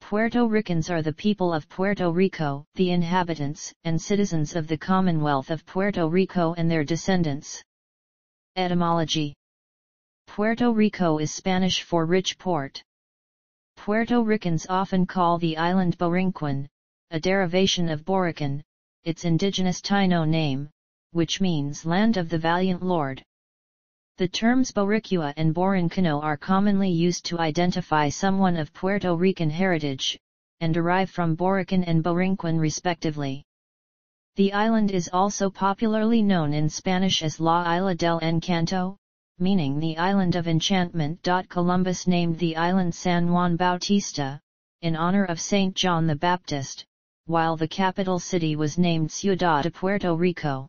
Puerto Ricans are the people of Puerto Rico, the inhabitants and citizens of the Commonwealth of Puerto Rico and their descendants. Etymology. Puerto Rico is Spanish for rich port. Puerto Ricans often call the island Borinquen, a derivation of Borican, its indigenous Taino name, which means land of the valiant lord. The terms Boricua and Borincano are commonly used to identify someone of Puerto Rican heritage, and derive from Borican and Borinquen respectively. The island is also popularly known in Spanish as La Isla del Encanto, meaning the island of enchantment. Columbus named the island San Juan Bautista, in honor of Saint John the Baptist, while the capital city was named Ciudad de Puerto Rico.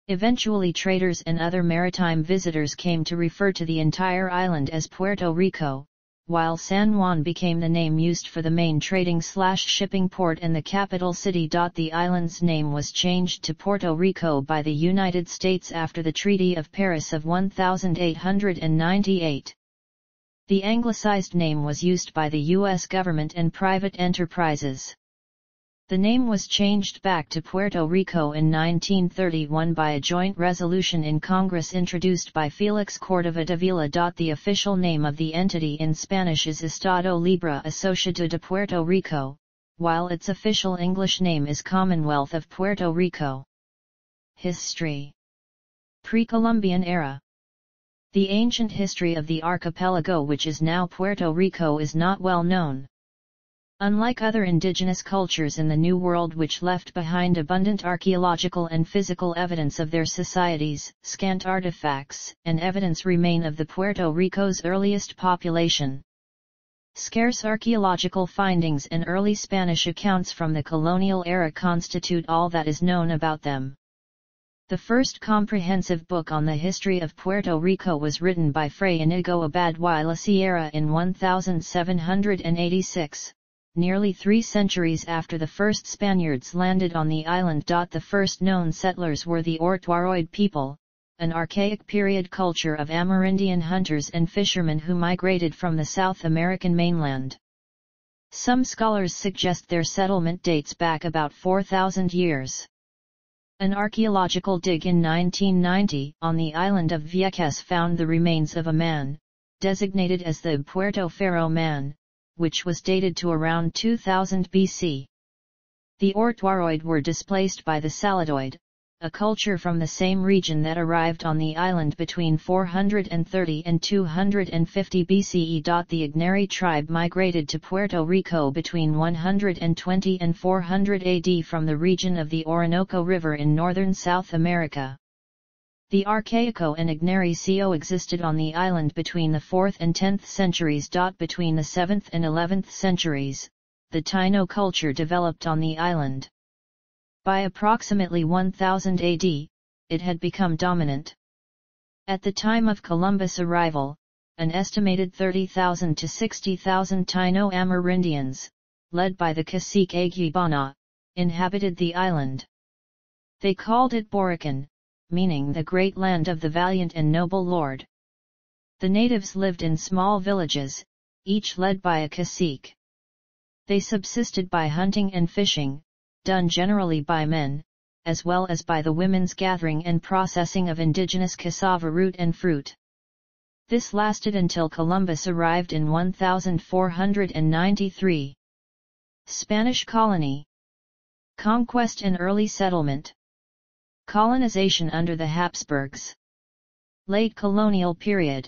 Eventually traders and other maritime visitors came to refer to the entire island as Puerto Rico, while San Juan became the name used for the main trading/shipping port and the capital city. The island's name was changed to Puerto Rico by the United States after the Treaty of Paris of 1898. The anglicized name was used by the U.S. government and private enterprises. The name was changed back to Puerto Rico in 1931 by a joint resolution in Congress introduced by Felix Cordova Davila. The official name of the entity in Spanish is Estado Libre Asociado de Puerto Rico, while its official English name is Commonwealth of Puerto Rico. History. Pre-Columbian era. The ancient history of the archipelago, which is now Puerto Rico, is not well known. Unlike other indigenous cultures in the New World which left behind abundant archaeological and physical evidence of their societies, scant artifacts and evidence remain of the Puerto Rico's earliest population. Scarce archaeological findings and early Spanish accounts from the colonial era constitute all that is known about them. The first comprehensive book on the history of Puerto Rico was written by Fray Inigo Abad y la Sierra in 1786. Nearly 3 centuries after the first Spaniards landed on the island. The first known settlers were the Ortuaroid people, an archaic period culture of Amerindian hunters and fishermen who migrated from the South American mainland. Some scholars suggest their settlement dates back about 4,000 years. An archaeological dig in 1990 on the island of Vieques found the remains of a man, designated as the Puerto Faro man, which was dated to around 2000 BC. The Ortuaroid were displaced by the Saladoid, a culture from the same region that arrived on the island between 430 and 250 BCE. The Igneri tribe migrated to Puerto Rico between 120 and 400 AD from the region of the Orinoco River in northern South America. The Archaico and Igneri coexisted on the island between the 4th and 10th centuries. Between the 7th and 11th centuries, the Taino culture developed on the island. By approximately 1000 AD, it had become dominant. At the time of Columbus' arrival, an estimated 30,000 to 60,000 Taino Amerindians, led by the cacique Aguibana, inhabited the island. They called it Borican, meaning the great land of the valiant and noble lord. The natives lived in small villages, each led by a cacique. They subsisted by hunting and fishing, done generally by men, as well as by the women's gathering and processing of indigenous cassava root and fruit. This lasted until Columbus arrived in 1493. Spanish colony. Conquest and early settlement. Colonization under the Habsburgs. Late colonial period.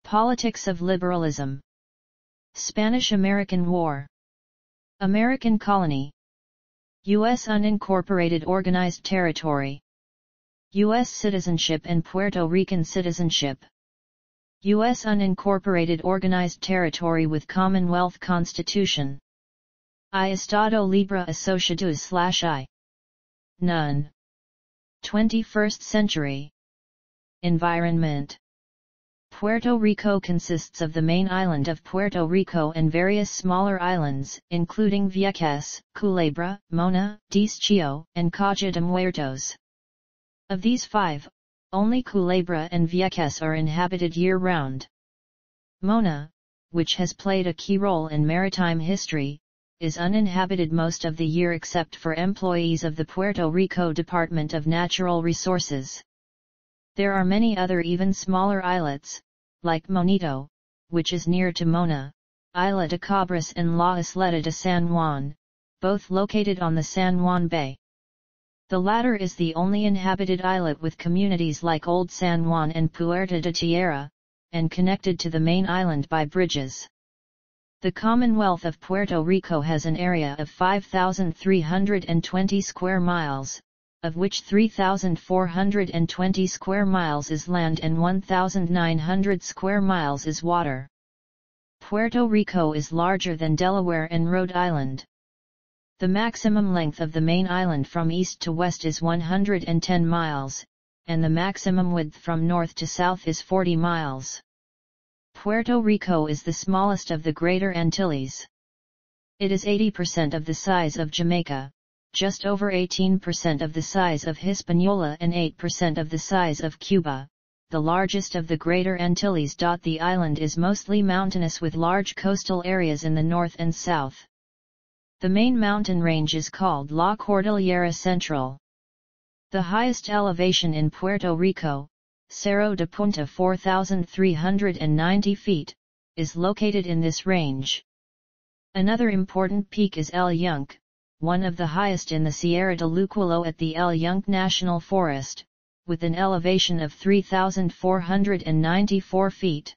Politics of liberalism. Spanish-American War. American colony. U.S. unincorporated organized territory. U.S. citizenship and Puerto Rican citizenship. U.S. unincorporated organized territory with Commonwealth Constitution. I Estado Libre Asociado/I. None. 21st century. Environment. Puerto Rico consists of the main island of Puerto Rico and various smaller islands, including Vieques, Culebra, Mona, Deschio, and Caja de Muertos. Of these 5, only Culebra and Vieques are inhabited year-round. Mona, which has played a key role in maritime history, is uninhabited most of the year except for employees of the Puerto Rico Department of Natural Resources. There are many other even smaller islets, like Monito, which is near to Mona, Isla de Cabras and La Isleta de San Juan, both located on the San Juan Bay. The latter is the only inhabited islet with communities like Old San Juan and Puerta de Tierra, and connected to the main island by bridges. The Commonwealth of Puerto Rico has an area of 5,320 square miles, of which 3,420 square miles is land and 1,900 square miles is water. Puerto Rico is larger than Delaware and Rhode Island. The maximum length of the main island from east to west is 110 miles, and the maximum width from north to south is 40 miles. Puerto Rico is the smallest of the Greater Antilles. It is 80% of the size of Jamaica, just over 18% of the size of Hispaniola and 8% of the size of Cuba, the largest of the Greater Antilles. The island is mostly mountainous with large coastal areas in the north and south. The main mountain range is called La Cordillera Central. The highest elevation in Puerto Rico, Cerro de Punta 4,390 feet, is located in this range. Another important peak is El Yunque, one of the highest in the Sierra de Luculo at the El Yunque National Forest, with an elevation of 3,494 feet.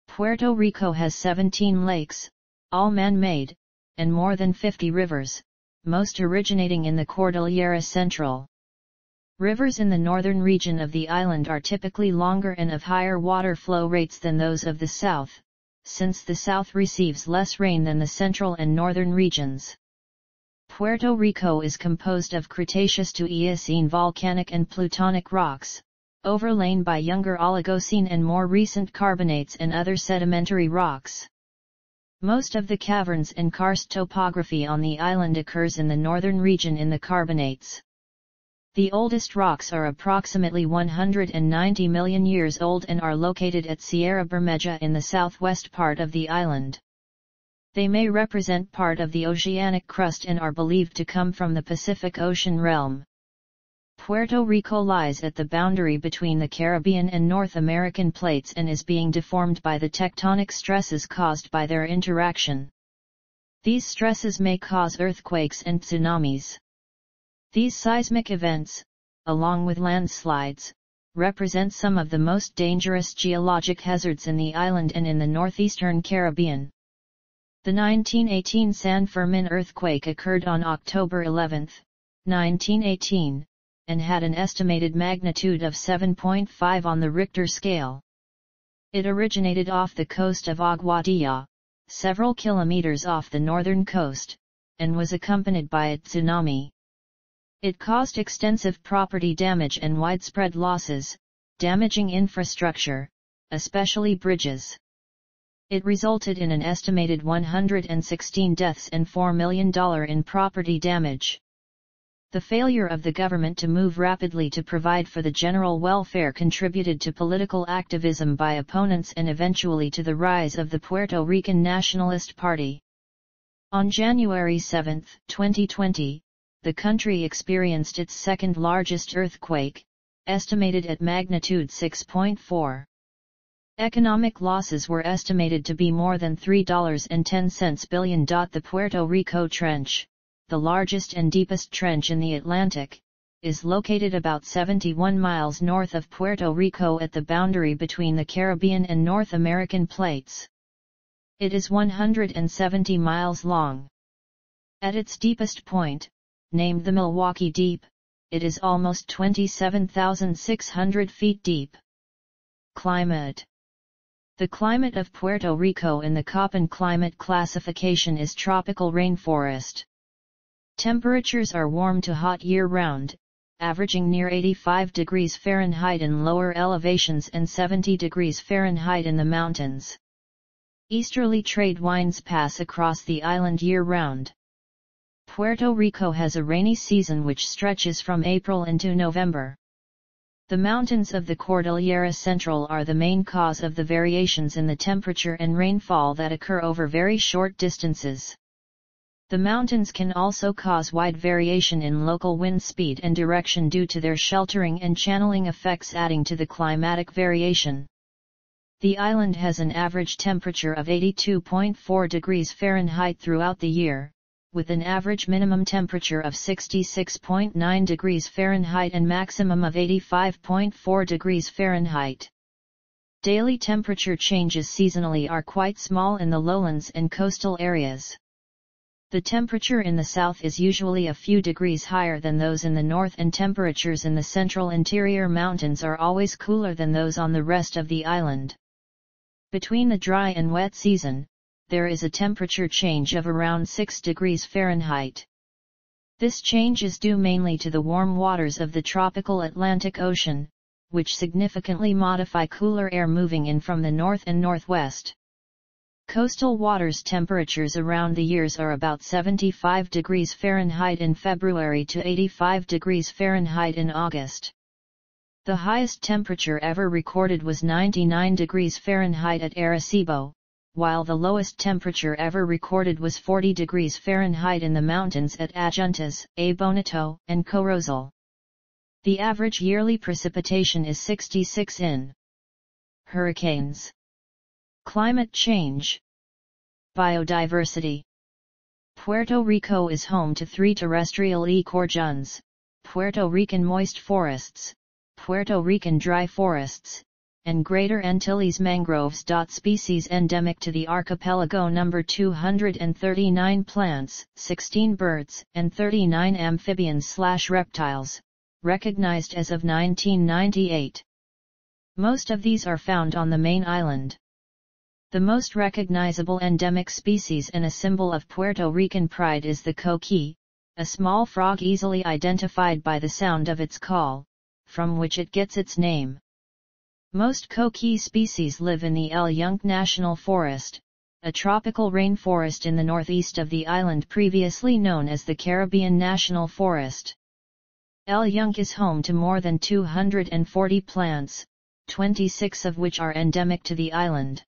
Puerto Rico has 17 lakes, all man-made, and more than 50 rivers, most originating in the Cordillera Central. Rivers in the northern region of the island are typically longer and of higher water flow rates than those of the south, since the south receives less rain than the central and northern regions. Puerto Rico is composed of Cretaceous to Eocene volcanic and plutonic rocks, overlain by younger Oligocene and more recent carbonates and other sedimentary rocks. Most of the caverns and karst topography on the island occurs in the northern region in the carbonates. The oldest rocks are approximately 190 million years old and are located at Sierra Bermeja in the southwest part of the island. They may represent part of the oceanic crust and are believed to come from the Pacific Ocean realm. Puerto Rico lies at the boundary between the Caribbean and North American plates and is being deformed by the tectonic stresses caused by their interaction. These stresses may cause earthquakes and tsunamis. These seismic events, along with landslides, represent some of the most dangerous geologic hazards in the island and in the northeastern Caribbean. The 1918 San Fermin earthquake occurred on October 11, 1918, and had an estimated magnitude of 7.5 on the Richter scale. It originated off the coast of Aguadilla, several kilometers off the northern coast, and was accompanied by a tsunami. It caused extensive property damage and widespread losses, damaging infrastructure, especially bridges. It resulted in an estimated 116 deaths and $4 million in property damage. The failure of the government to move rapidly to provide for the general welfare contributed to political activism by opponents and eventually to the rise of the Puerto Rican Nationalist Party. On January 7, 2020, the country experienced its second largest earthquake, estimated at magnitude 6.4. Economic losses were estimated to be more than $3.10 billion. The Puerto Rico Trench, the largest and deepest trench in the Atlantic, is located about 71 miles north of Puerto Rico at the boundary between the Caribbean and North American plates. It is 170 miles long. At its deepest point, named the Milwaukee Deep, it is almost 27,600 feet deep. Climate. The climate of Puerto Rico in the Köppen climate classification is tropical rainforest. Temperatures are warm to hot year-round, averaging near 85 degrees Fahrenheit in lower elevations and 70 degrees Fahrenheit in the mountains. Easterly trade winds pass across the island year-round. Puerto Rico has a rainy season which stretches from April into November. The mountains of the Cordillera Central are the main cause of the variations in the temperature and rainfall that occur over very short distances. The mountains can also cause wide variation in local wind speed and direction due to their sheltering and channeling effects, adding to the climatic variation. The island has an average temperature of 82.4 degrees Fahrenheit throughout the year, with an average minimum temperature of 66.9 degrees Fahrenheit and maximum of 85.4 degrees Fahrenheit. Daily temperature changes seasonally are quite small in the lowlands and coastal areas. The temperature in the south is usually a few degrees higher than those in the north, and temperatures in the central interior mountains are always cooler than those on the rest of the island. Between the dry and wet season, there is a temperature change of around 6 degrees Fahrenheit. This change is due mainly to the warm waters of the tropical Atlantic Ocean, which significantly modify cooler air moving in from the north and northwest. Coastal waters temperatures around the years are about 75 degrees Fahrenheit in February to 85 degrees Fahrenheit in August. The highest temperature ever recorded was 99 degrees Fahrenheit at Arecibo, while the lowest temperature ever recorded was 40 degrees Fahrenheit in the mountains at Adjuntas, A Bonito, and Corozal. The average yearly precipitation is 66 in. Hurricanes. Climate change. Biodiversity. Puerto Rico is home to 3 terrestrial ecoregions: Puerto Rican moist forests, Puerto Rican dry forests, and Greater Antilles mangroves. Species endemic to the archipelago number 239 plants, 16 birds, and 39 amphibians/reptiles, recognized as of 1998. Most of these are found on the main island. The most recognizable endemic species and a symbol of Puerto Rican pride is the coqui, a small frog easily identified by the sound of its call, from which it gets its name. Most coqui species live in the El Yunque National Forest, a tropical rainforest in the northeast of the island previously known as the Caribbean National Forest. El Yunque is home to more than 240 plants, 26 of which are endemic to the island.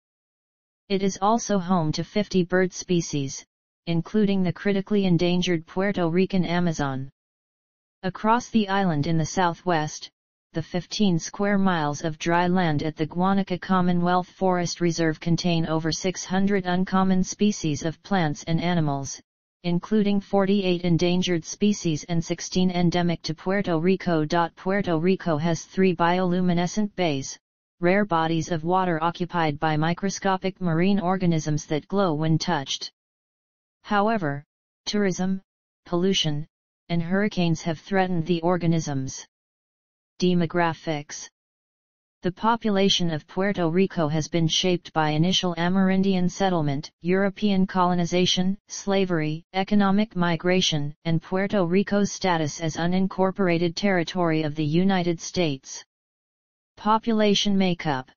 It is also home to 50 bird species, including the critically endangered Puerto Rican Amazon. Across the island in the southwest, the 15 square miles of dry land at the Guanica Commonwealth Forest Reserve contain over 600 uncommon species of plants and animals, including 48 endangered species and 16 endemic to Puerto Rico. Puerto Rico has 3 bioluminescent bays, rare bodies of water occupied by microscopic marine organisms that glow when touched. However, tourism, pollution, and hurricanes have threatened the organisms. Demographics. The population of Puerto Rico has been shaped by initial Amerindian settlement, European colonization, slavery, economic migration, and Puerto Rico's status as unincorporated territory of the United States. Population makeup.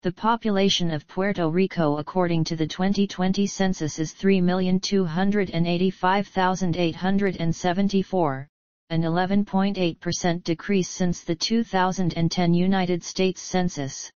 The population of Puerto Rico according to the 2020 census is 3,285,874, an 11.8% decrease since the 2010 United States Census.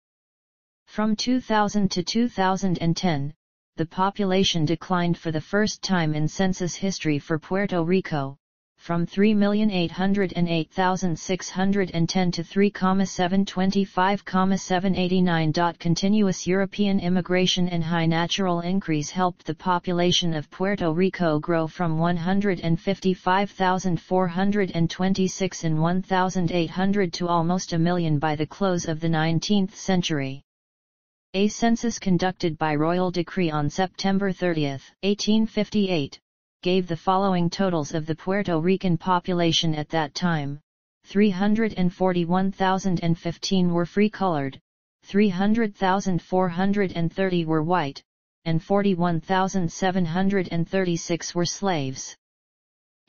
From 2000 to 2010, the population declined for the first time in census history for Puerto Rico, from 3,808,610 to 3,725,789. Continuous European immigration and high natural increase helped the population of Puerto Rico grow from 155,426 in 1800 to almost a million by the close of the 19th century. A census conducted by royal decree on September 30, 1858, gave the following totals of the Puerto Rican population at that time: 341,015 were free-colored, 300,430 were white, and 41,736 were slaves.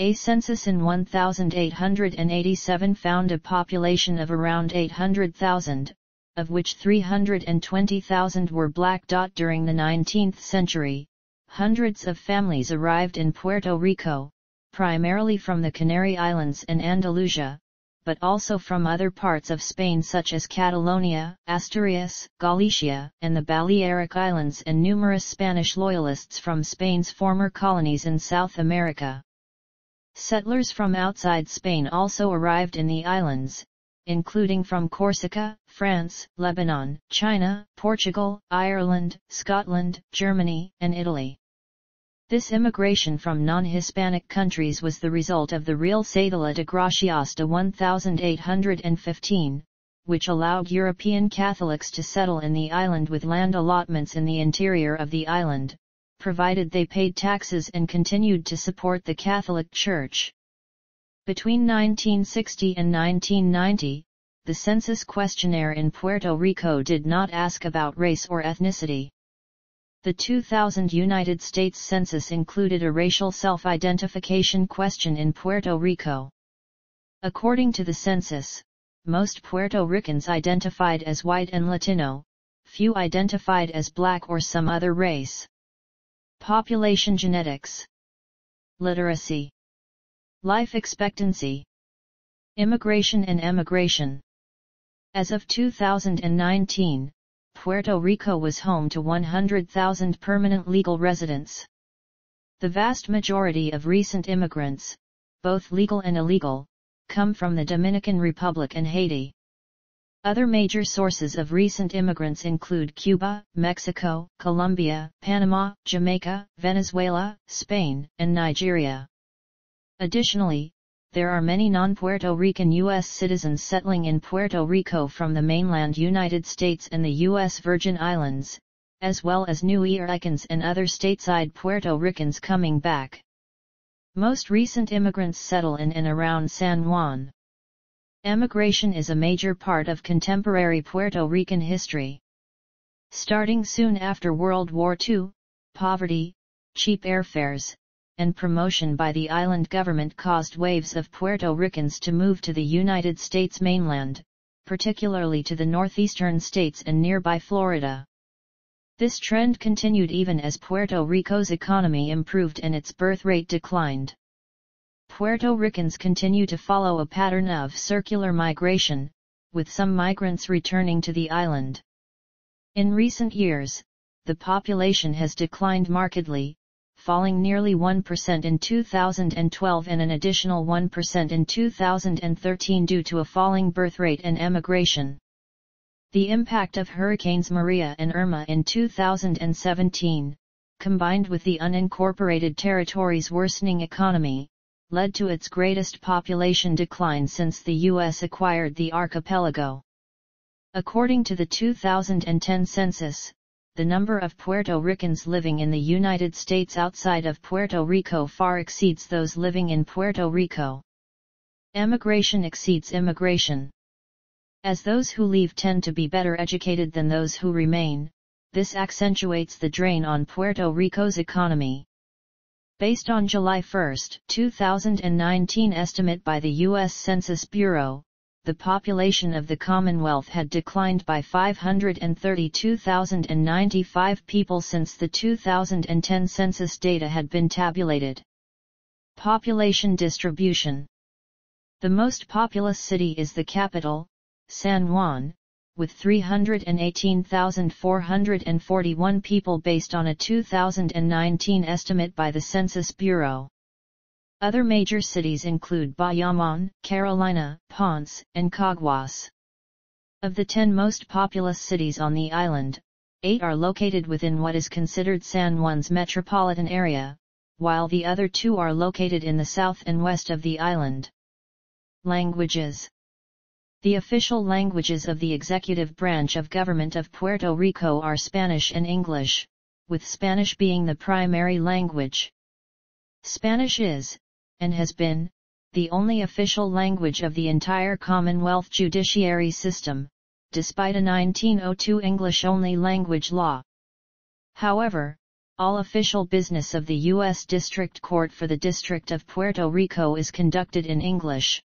A census in 1887 found a population of around 800,000, of which 320,000 were black. During the 19th century, hundreds of families arrived in Puerto Rico, primarily from the Canary Islands and Andalusia, but also from other parts of Spain such as Catalonia, Asturias, Galicia, and the Balearic Islands, and numerous Spanish loyalists from Spain's former colonies in South America. Settlers from outside Spain also arrived in the islands, including from Corsica, France, Lebanon, China, Portugal, Ireland, Scotland, Germany, and Italy. This immigration from non-Hispanic countries was the result of the Real Cédula de Gracias de 1815, which allowed European Catholics to settle in the island with land allotments in the interior of the island, provided they paid taxes and continued to support the Catholic Church. Between 1960 and 1990, the census questionnaire in Puerto Rico did not ask about race or ethnicity. The 2000 United States Census included a racial self-identification question in Puerto Rico. According to the census, most Puerto Ricans identified as white and Latino, few identified as black or some other race. Population genetics. Literacy. Life expectancy. Immigration and emigration. As of 2019, Puerto Rico was home to 100,000 permanent legal residents. The vast majority of recent immigrants, both legal and illegal, come from the Dominican Republic and Haiti. Other major sources of recent immigrants include Cuba, Mexico, Colombia, Panama, Jamaica, Venezuela, Spain, and Nigeria. Additionally, there are many non-Puerto Rican U.S. citizens settling in Puerto Rico from the mainland United States and the U.S. Virgin Islands, as well as New Yorkers and other stateside Puerto Ricans coming back. Most recent immigrants settle in and around San Juan. Emigration is a major part of contemporary Puerto Rican history. Starting soon after World War II, poverty, cheap airfares, and promotion by the island government caused waves of Puerto Ricans to move to the United States mainland, particularly to the northeastern states and nearby Florida. This trend continued even as Puerto Rico's economy improved and its birth rate declined. Puerto Ricans continue to follow a pattern of circular migration, with some migrants returning to the island. In recent years, the population has declined markedly, falling nearly 1% in 2012 and an additional 1% in 2013 due to a falling birth rate and emigration. The impact of Hurricanes Maria and Irma in 2017, combined with the unincorporated territory's worsening economy, led to its greatest population decline since the U.S. acquired the archipelago. According to the 2010 census, the number of Puerto Ricans living in the United States outside of Puerto Rico far exceeds those living in Puerto Rico. Emigration exceeds immigration. As those who leave tend to be better educated than those who remain, this accentuates the drain on Puerto Rico's economy. Based on July 1, 2019 estimate by the U.S. Census Bureau, the population of the Commonwealth had declined by 532,095 people since the 2010 census data had been tabulated. Population distribution. The most populous city is the capital, San Juan, with 318,441 people based on a 2019 estimate by the Census Bureau. Other major cities include Bayamón, Carolina, Ponce, and Caguas. Of the 10 most populous cities on the island, 8 are located within what is considered San Juan's metropolitan area, while the other 2 are located in the south and west of the island. Languages. The official languages of the executive branch of government of Puerto Rico are Spanish and English, with Spanish being the primary language. Spanish is, and has been, the only official language of the entire Commonwealth judiciary system, despite a 1902 English-only language law. However, all official business of the U.S. District Court for the District of Puerto Rico is conducted in English.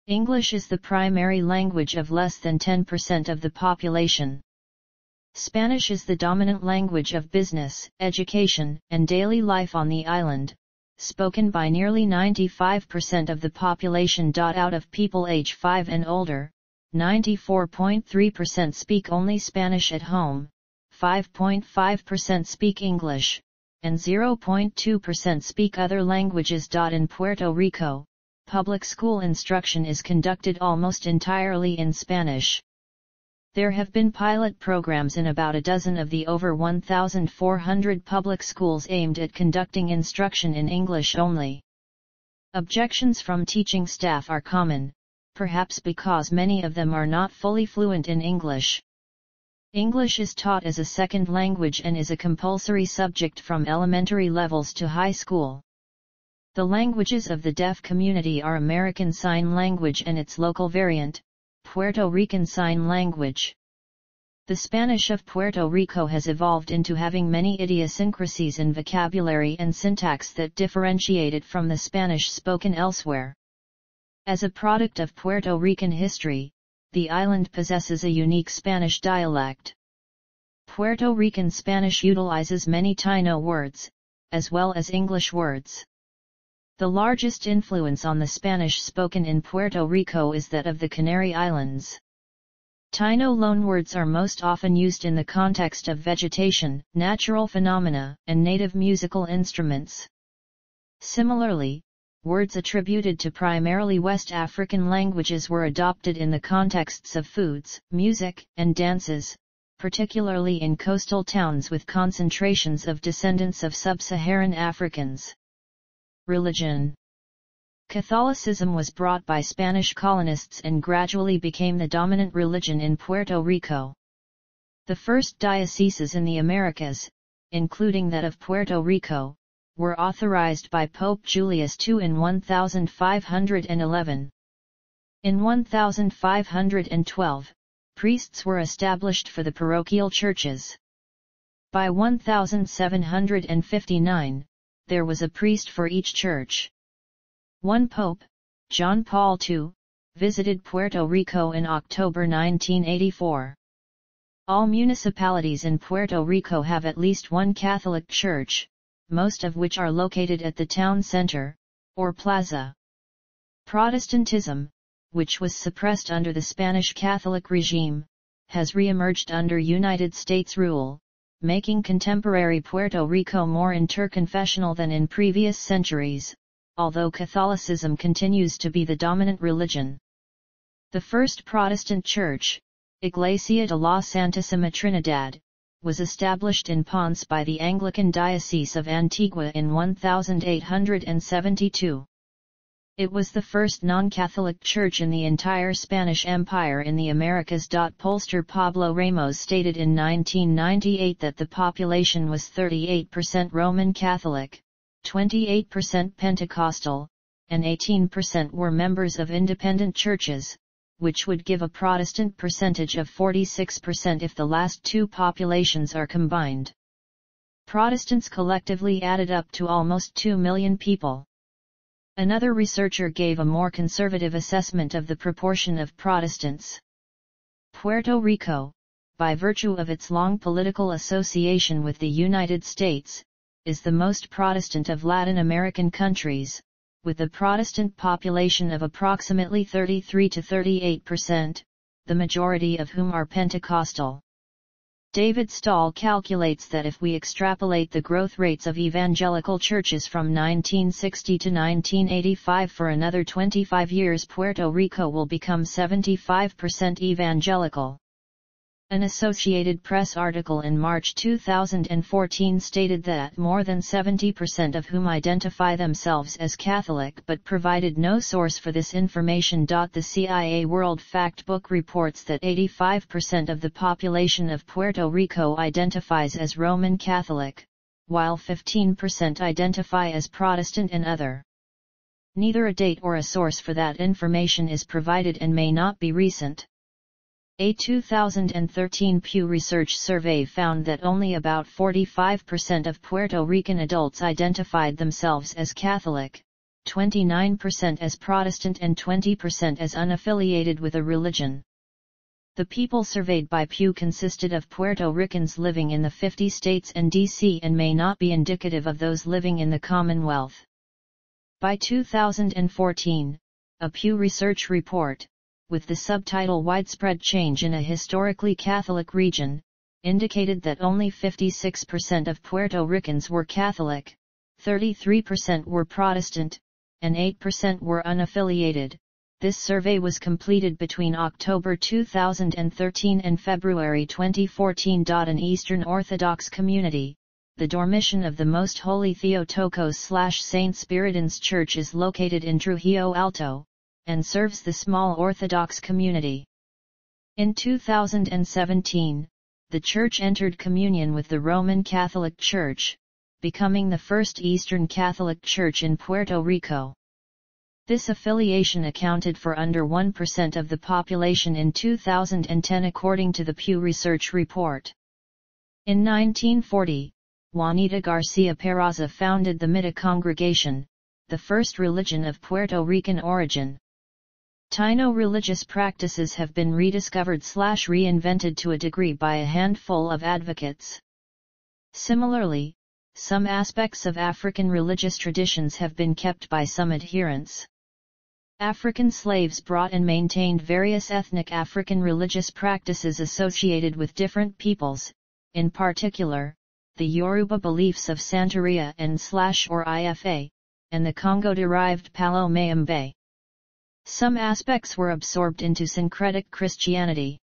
English is the primary language of less than 10% of the population. Spanish is the dominant language of business, education, and daily life on the island. spoken by nearly 95% of the population. Out of people age 5 and older, 94.3% speak only Spanish at home, 5.5% speak English, and 0.2% speak other languages. In Puerto Rico, public school instruction is conducted almost entirely in Spanish. There have been pilot programs in about a dozen of the over 1,400 public schools aimed at conducting instruction in English only. Objections from teaching staff are common, perhaps because many of them are not fully fluent in English. English is taught as a second language and is a compulsory subject from elementary levels to high school. The languages of the deaf community are American Sign Language and its local variant, Puerto Rican Sign Language. The Spanish of Puerto Rico has evolved into having many idiosyncrasies in vocabulary and syntax that differentiate it from the Spanish spoken elsewhere. As a product of Puerto Rican history, the island possesses a unique Spanish dialect. Puerto Rican Spanish utilizes many Taino words, as well as English words. The largest influence on the Spanish spoken in Puerto Rico is that of the Canary Islands. Taino loanwords are most often used in the context of vegetation, natural phenomena, and native musical instruments. Similarly, words attributed to primarily West African languages were adopted in the contexts of foods, music, and dances, particularly in coastal towns with concentrations of descendants of sub-Saharan Africans. Religion. Catholicism was brought by Spanish colonists and gradually became the dominant religion in Puerto Rico. The first dioceses in the Americas, including that of Puerto Rico, were authorized by Pope Julius II in 1511. In 1512, priests were established for the parochial churches. By 1759, there was a priest for each church. One pope, John Paul II, visited Puerto Rico in October 1984. All municipalities in Puerto Rico have at least one Catholic church, most of which are located at the town center, or plaza. Protestantism, which was suppressed under the Spanish Catholic regime, has re-emerged under United States rule, making contemporary Puerto Rico more interconfessional than in previous centuries, although Catholicism continues to be the dominant religion. The first Protestant church, Iglesia de la Santísima Trinidad, was established in Ponce by the Anglican Diocese of Antigua in 1872. It was the first non-Catholic church in the entire Spanish Empire in the Americas. Pollster Pablo Ramos stated in 1998 that the population was 38% Roman Catholic, 28% Pentecostal, and 18% were members of independent churches, which would give a Protestant percentage of 46% if the last two populations are combined. Protestants collectively added up to almost 2 million people. Another researcher gave a more conservative assessment of the proportion of Protestants. Puerto Rico, by virtue of its long political association with the United States, is the most Protestant of Latin American countries, with a Protestant population of approximately 33 to 38%, the majority of whom are Pentecostal. David Stahl calculates that if we extrapolate the growth rates of evangelical churches from 1960 to 1985 for another 25 years, Puerto Rico will become 75% evangelical. An Associated Press article in March 2014 stated that more than 70% of whom identify themselves as Catholic but provided no source for this information. The CIA World Factbook reports that 85% of the population of Puerto Rico identifies as Roman Catholic, while 15% identify as Protestant and other. Neither a date or a source for that information is provided and may not be recent. A 2013 Pew Research survey found that only about 45% of Puerto Rican adults identified themselves as Catholic, 29% as Protestant and 20% as unaffiliated with a religion. The people surveyed by Pew consisted of Puerto Ricans living in the 50 states and D.C. and may not be indicative of those living in the Commonwealth. By 2014, a Pew Research report, with the subtitle Widespread Change in a Historically Catholic Region, indicated that only 56% of Puerto Ricans were Catholic, 33% were Protestant, and 8% were unaffiliated. This survey was completed between October 2013 and February 2014. An Eastern Orthodox community, the Dormition of the Most Holy Theotokos/Saint Spiridon's Church, is located in Trujillo Alto, and serves the small Orthodox community. In 2017, the church entered communion with the Roman Catholic Church, becoming the first Eastern Catholic Church in Puerto Rico. This affiliation accounted for under 1% of the population in 2010 according to the Pew Research report. In 1940, Juanita Garcia Peraza founded the Mita congregation, the first religion of Puerto Rican origin. Taino religious practices have been rediscovered/reinvented to a degree by a handful of advocates. Similarly, some aspects of African religious traditions have been kept by some adherents. African slaves brought and maintained various ethnic African religious practices associated with different peoples, in particular, the Yoruba beliefs of Santeria and/or Ifa, and the Congo-derived Palo Mayombe. Some aspects were absorbed into syncretic Christianity.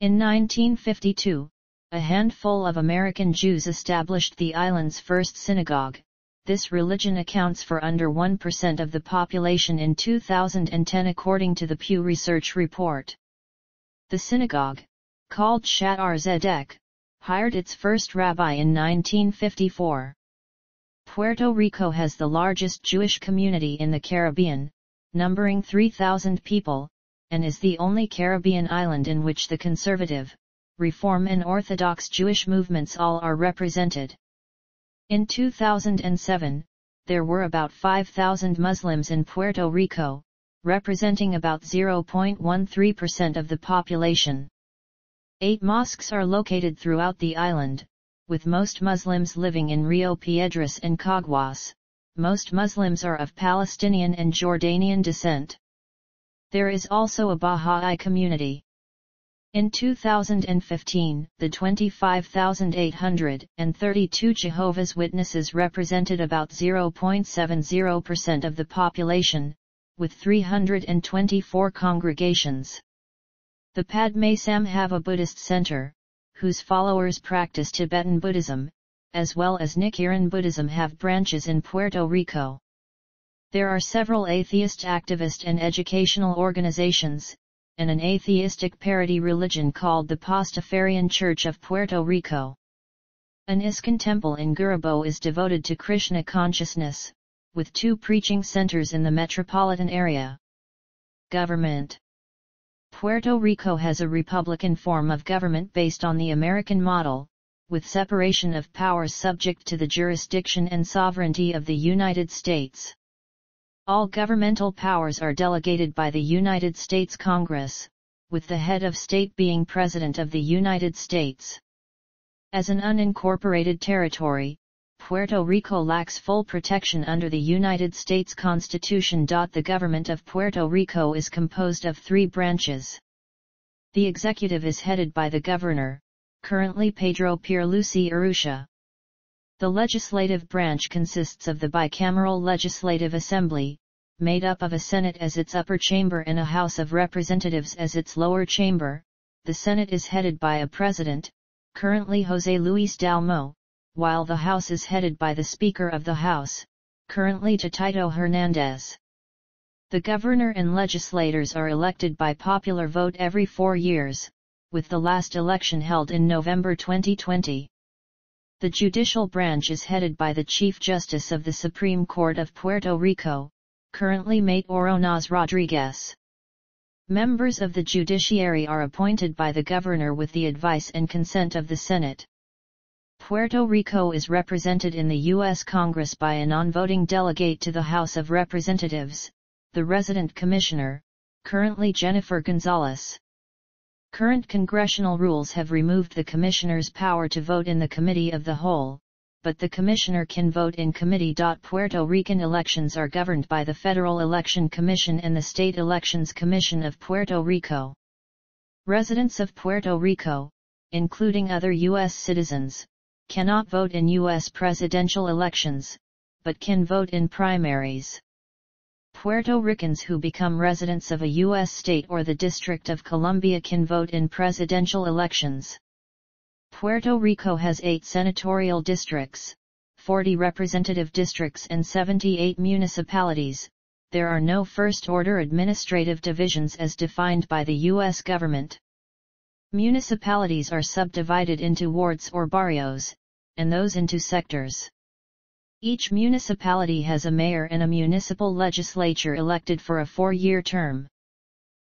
In 1952, a handful of American Jews established the island's first synagogue. This religion accounts for under 1% of the population in 2010 according to the Pew Research report. The synagogue, called Shaar Zedek, hired its first rabbi in 1954. Puerto Rico has the largest Jewish community in the Caribbean, numbering 3,000 people, and is the only Caribbean island in which the conservative, Reform and Orthodox Jewish movements all are represented. In 2007, there were about 5,000 Muslims in Puerto Rico, representing about 0.13% of the population. 8 mosques are located throughout the island, with most Muslims living in Rio Piedras and Caguas. Most Muslims are of Palestinian and Jordanian descent. There is also a Baha'i community. In 2015, the 25,832 Jehovah's Witnesses represented about 0.70% of the population, with 324 congregations. The Padme Samhava Buddhist Center, whose followers practice Tibetan Buddhism, as well as Nichiren Buddhism, have branches in Puerto Rico. There are several atheist activist and educational organizations, and an atheistic parody religion called the Pastafarian Church of Puerto Rico. An ISKCON temple in Gurabo is devoted to Krishna consciousness, with 2 preaching centers in the metropolitan area. Government. Puerto Rico has a republican form of government based on the American model, with separation of powers subject to the jurisdiction and sovereignty of the United States. All governmental powers are delegated by the United States Congress, with the head of state being President of the United States. As an unincorporated territory, Puerto Rico lacks full protection under the United States Constitution. The government of Puerto Rico is composed of 3 branches. The executive is headed by the governor, currently Pedro Pierluisi Urrutia. The legislative branch consists of the bicameral Legislative Assembly, made up of a Senate as its upper chamber and a House of Representatives as its lower chamber. The Senate is headed by a president, currently José Luis Dalmau, while the House is headed by the Speaker of the House, currently Tito Hernández. The governor and legislators are elected by popular vote every 4 years, with the last election held in November 2020. The judicial branch is headed by the Chief Justice of the Supreme Court of Puerto Rico, currently Mate Oronoz Rodriguez. Members of the judiciary are appointed by the governor with the advice and consent of the Senate. Puerto Rico is represented in the U.S. Congress by a non-voting delegate to the House of Representatives, the resident commissioner, currently Jennifer Gonzalez. Current congressional rules have removed the commissioner's power to vote in the Committee of the Whole, but the commissioner can vote in committee. Puerto Rican elections are governed by the Federal Election Commission and the State Elections Commission of Puerto Rico. Residents of Puerto Rico, including other U.S. citizens, cannot vote in U.S. presidential elections, but can vote in primaries. Puerto Ricans who become residents of a U.S. state or the District of Columbia can vote in presidential elections. Puerto Rico has 8 senatorial districts, 40 representative districts and 78 municipalities. There are no first-order administrative divisions as defined by the U.S. government. Municipalities are subdivided into wards or barrios, and those into sectors. Each municipality has a mayor and a municipal legislature elected for a 4-year term.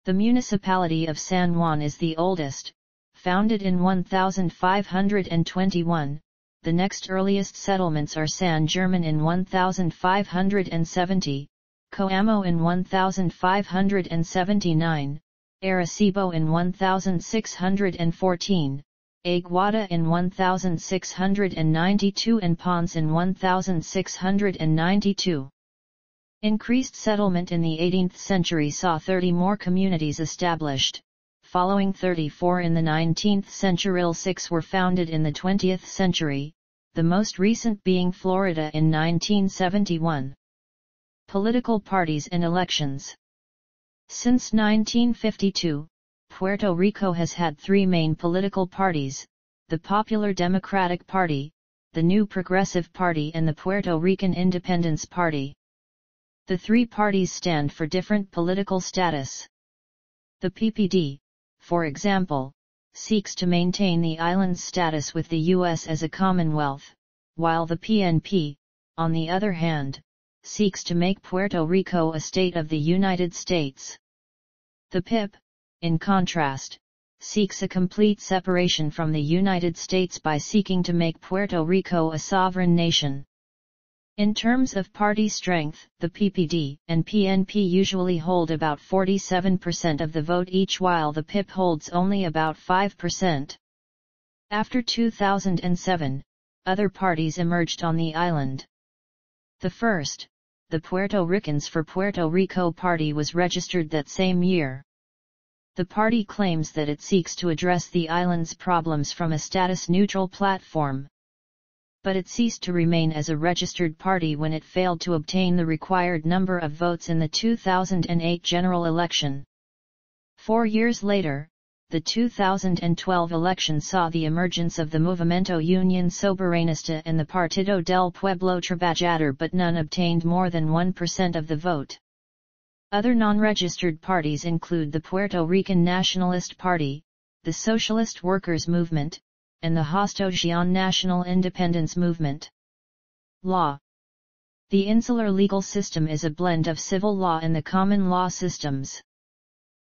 The municipality of San Juan is the oldest, founded in 1521, the next earliest settlements are San German in 1570, Coamo in 1579, Arecibo in 1614, Aguada in 1692 and Ponce in 1692. Increased settlement in the 18th century saw 30 more communities established, following 34 in the 19th century. 6 were founded in the 20th century, the most recent being Florida in 1971. Political parties and elections. Since 1952, Puerto Rico has had 3 main political parties: the Popular Democratic Party, the New Progressive Party and the Puerto Rican Independence Party. The 3 parties stand for different political status. The PPD, for example, seeks to maintain the island's status with the U.S. as a Commonwealth, while the PNP, on the other hand, seeks to make Puerto Rico a state of the United States. The PIP, in contrast, seeks a complete separation from the United States by seeking to make Puerto Rico a sovereign nation. In terms of party strength, the PPD and PNP usually hold about 47% of the vote each, while the PIP holds only about 5%. After 2007, other parties emerged on the island. The first, the Puerto Ricans for Puerto Rico party, was registered that same year. The party claims that it seeks to address the island's problems from a status-neutral platform. But it ceased to remain as a registered party when it failed to obtain the required number of votes in the 2008 general election. 4 years later, the 2012 election saw the emergence of the Movimiento Unión Soberanista and the Partido del Pueblo Trabajador, but none obtained more than 1% of the vote. Other non-registered parties include the Puerto Rican Nationalist Party, the Socialist Workers' Movement, and the Hastogian National Independence Movement. Law. The insular legal system is a blend of civil law and the common law systems.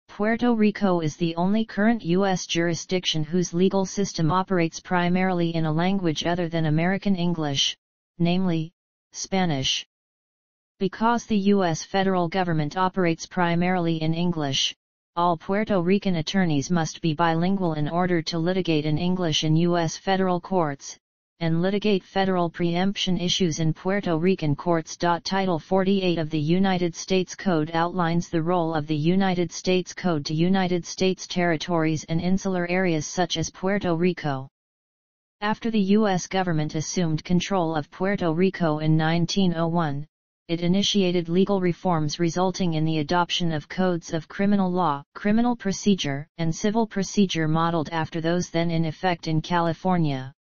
Puerto Rico is the only current U.S. jurisdiction whose legal system operates primarily in a language other than American English, namely, Spanish. Because the U.S. federal government operates primarily in English, all Puerto Rican attorneys must be bilingual in order to litigate in English in U.S. federal courts, and litigate federal preemption issues in Puerto Rican courts. Title 48 of the United States Code outlines the role of the United States Code to United States territories and insular areas such as Puerto Rico. After the U.S. government assumed control of Puerto Rico in 1901, it initiated legal reforms resulting in the adoption of codes of criminal law, criminal procedure, and civil procedure modeled after those then in effect in California.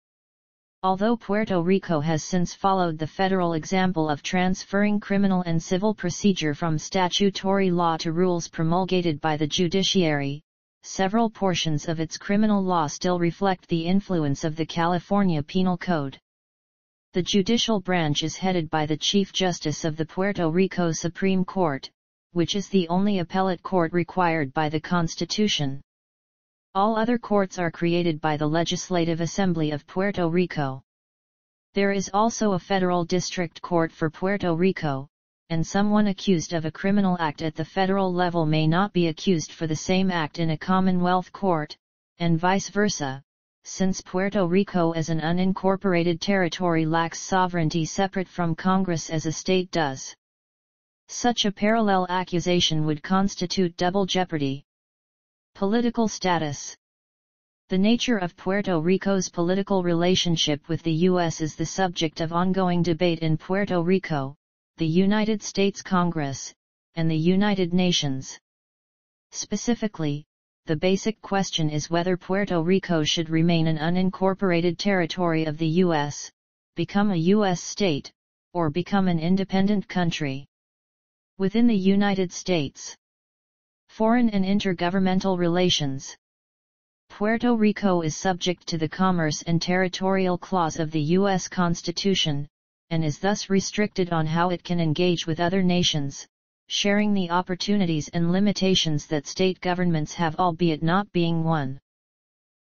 Although Puerto Rico has since followed the federal example of transferring criminal and civil procedure from statutory law to rules promulgated by the judiciary, several portions of its criminal law still reflect the influence of the California Penal Code. The judicial branch is headed by the Chief Justice of the Puerto Rico Supreme Court, which is the only appellate court required by the Constitution. All other courts are created by the Legislative Assembly of Puerto Rico. There is also a federal district court for Puerto Rico, and someone accused of a criminal act at the federal level may not be accused for the same act in a Commonwealth court, and vice versa. since Puerto Rico as an unincorporated territory lacks sovereignty separate from Congress as a state does. Such a parallel accusation would constitute double jeopardy. Political status. The nature of Puerto Rico's political relationship with the U.S. is the subject of ongoing debate in Puerto Rico, the United States Congress, and the United Nations. Specifically, the basic question is whether Puerto Rico should remain an unincorporated territory of the U.S., become a U.S. state, or become an independent country. Within the United States. Foreign and intergovernmental relations. Puerto Rico is subject to the Commerce and Territorial Clause of the U.S. Constitution, and is thus restricted on how it can engage with other nations, sharing the opportunities and limitations that state governments have, albeit not being one.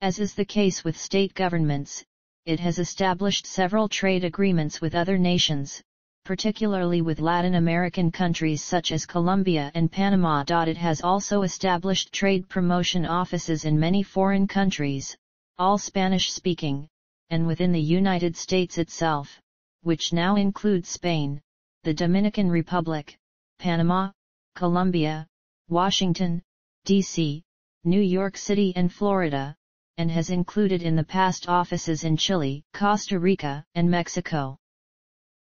As is the case with state governments, it has established several trade agreements with other nations, particularly with Latin American countries such as Colombia and Panama. It has also established trade promotion offices in many foreign countries, all Spanish-speaking, and within the United States itself, which now includes Spain, the Dominican Republic, Panama, Colombia, Washington, D.C., New York City and Florida, and has included in the past offices in Chile, Costa Rica, and Mexico.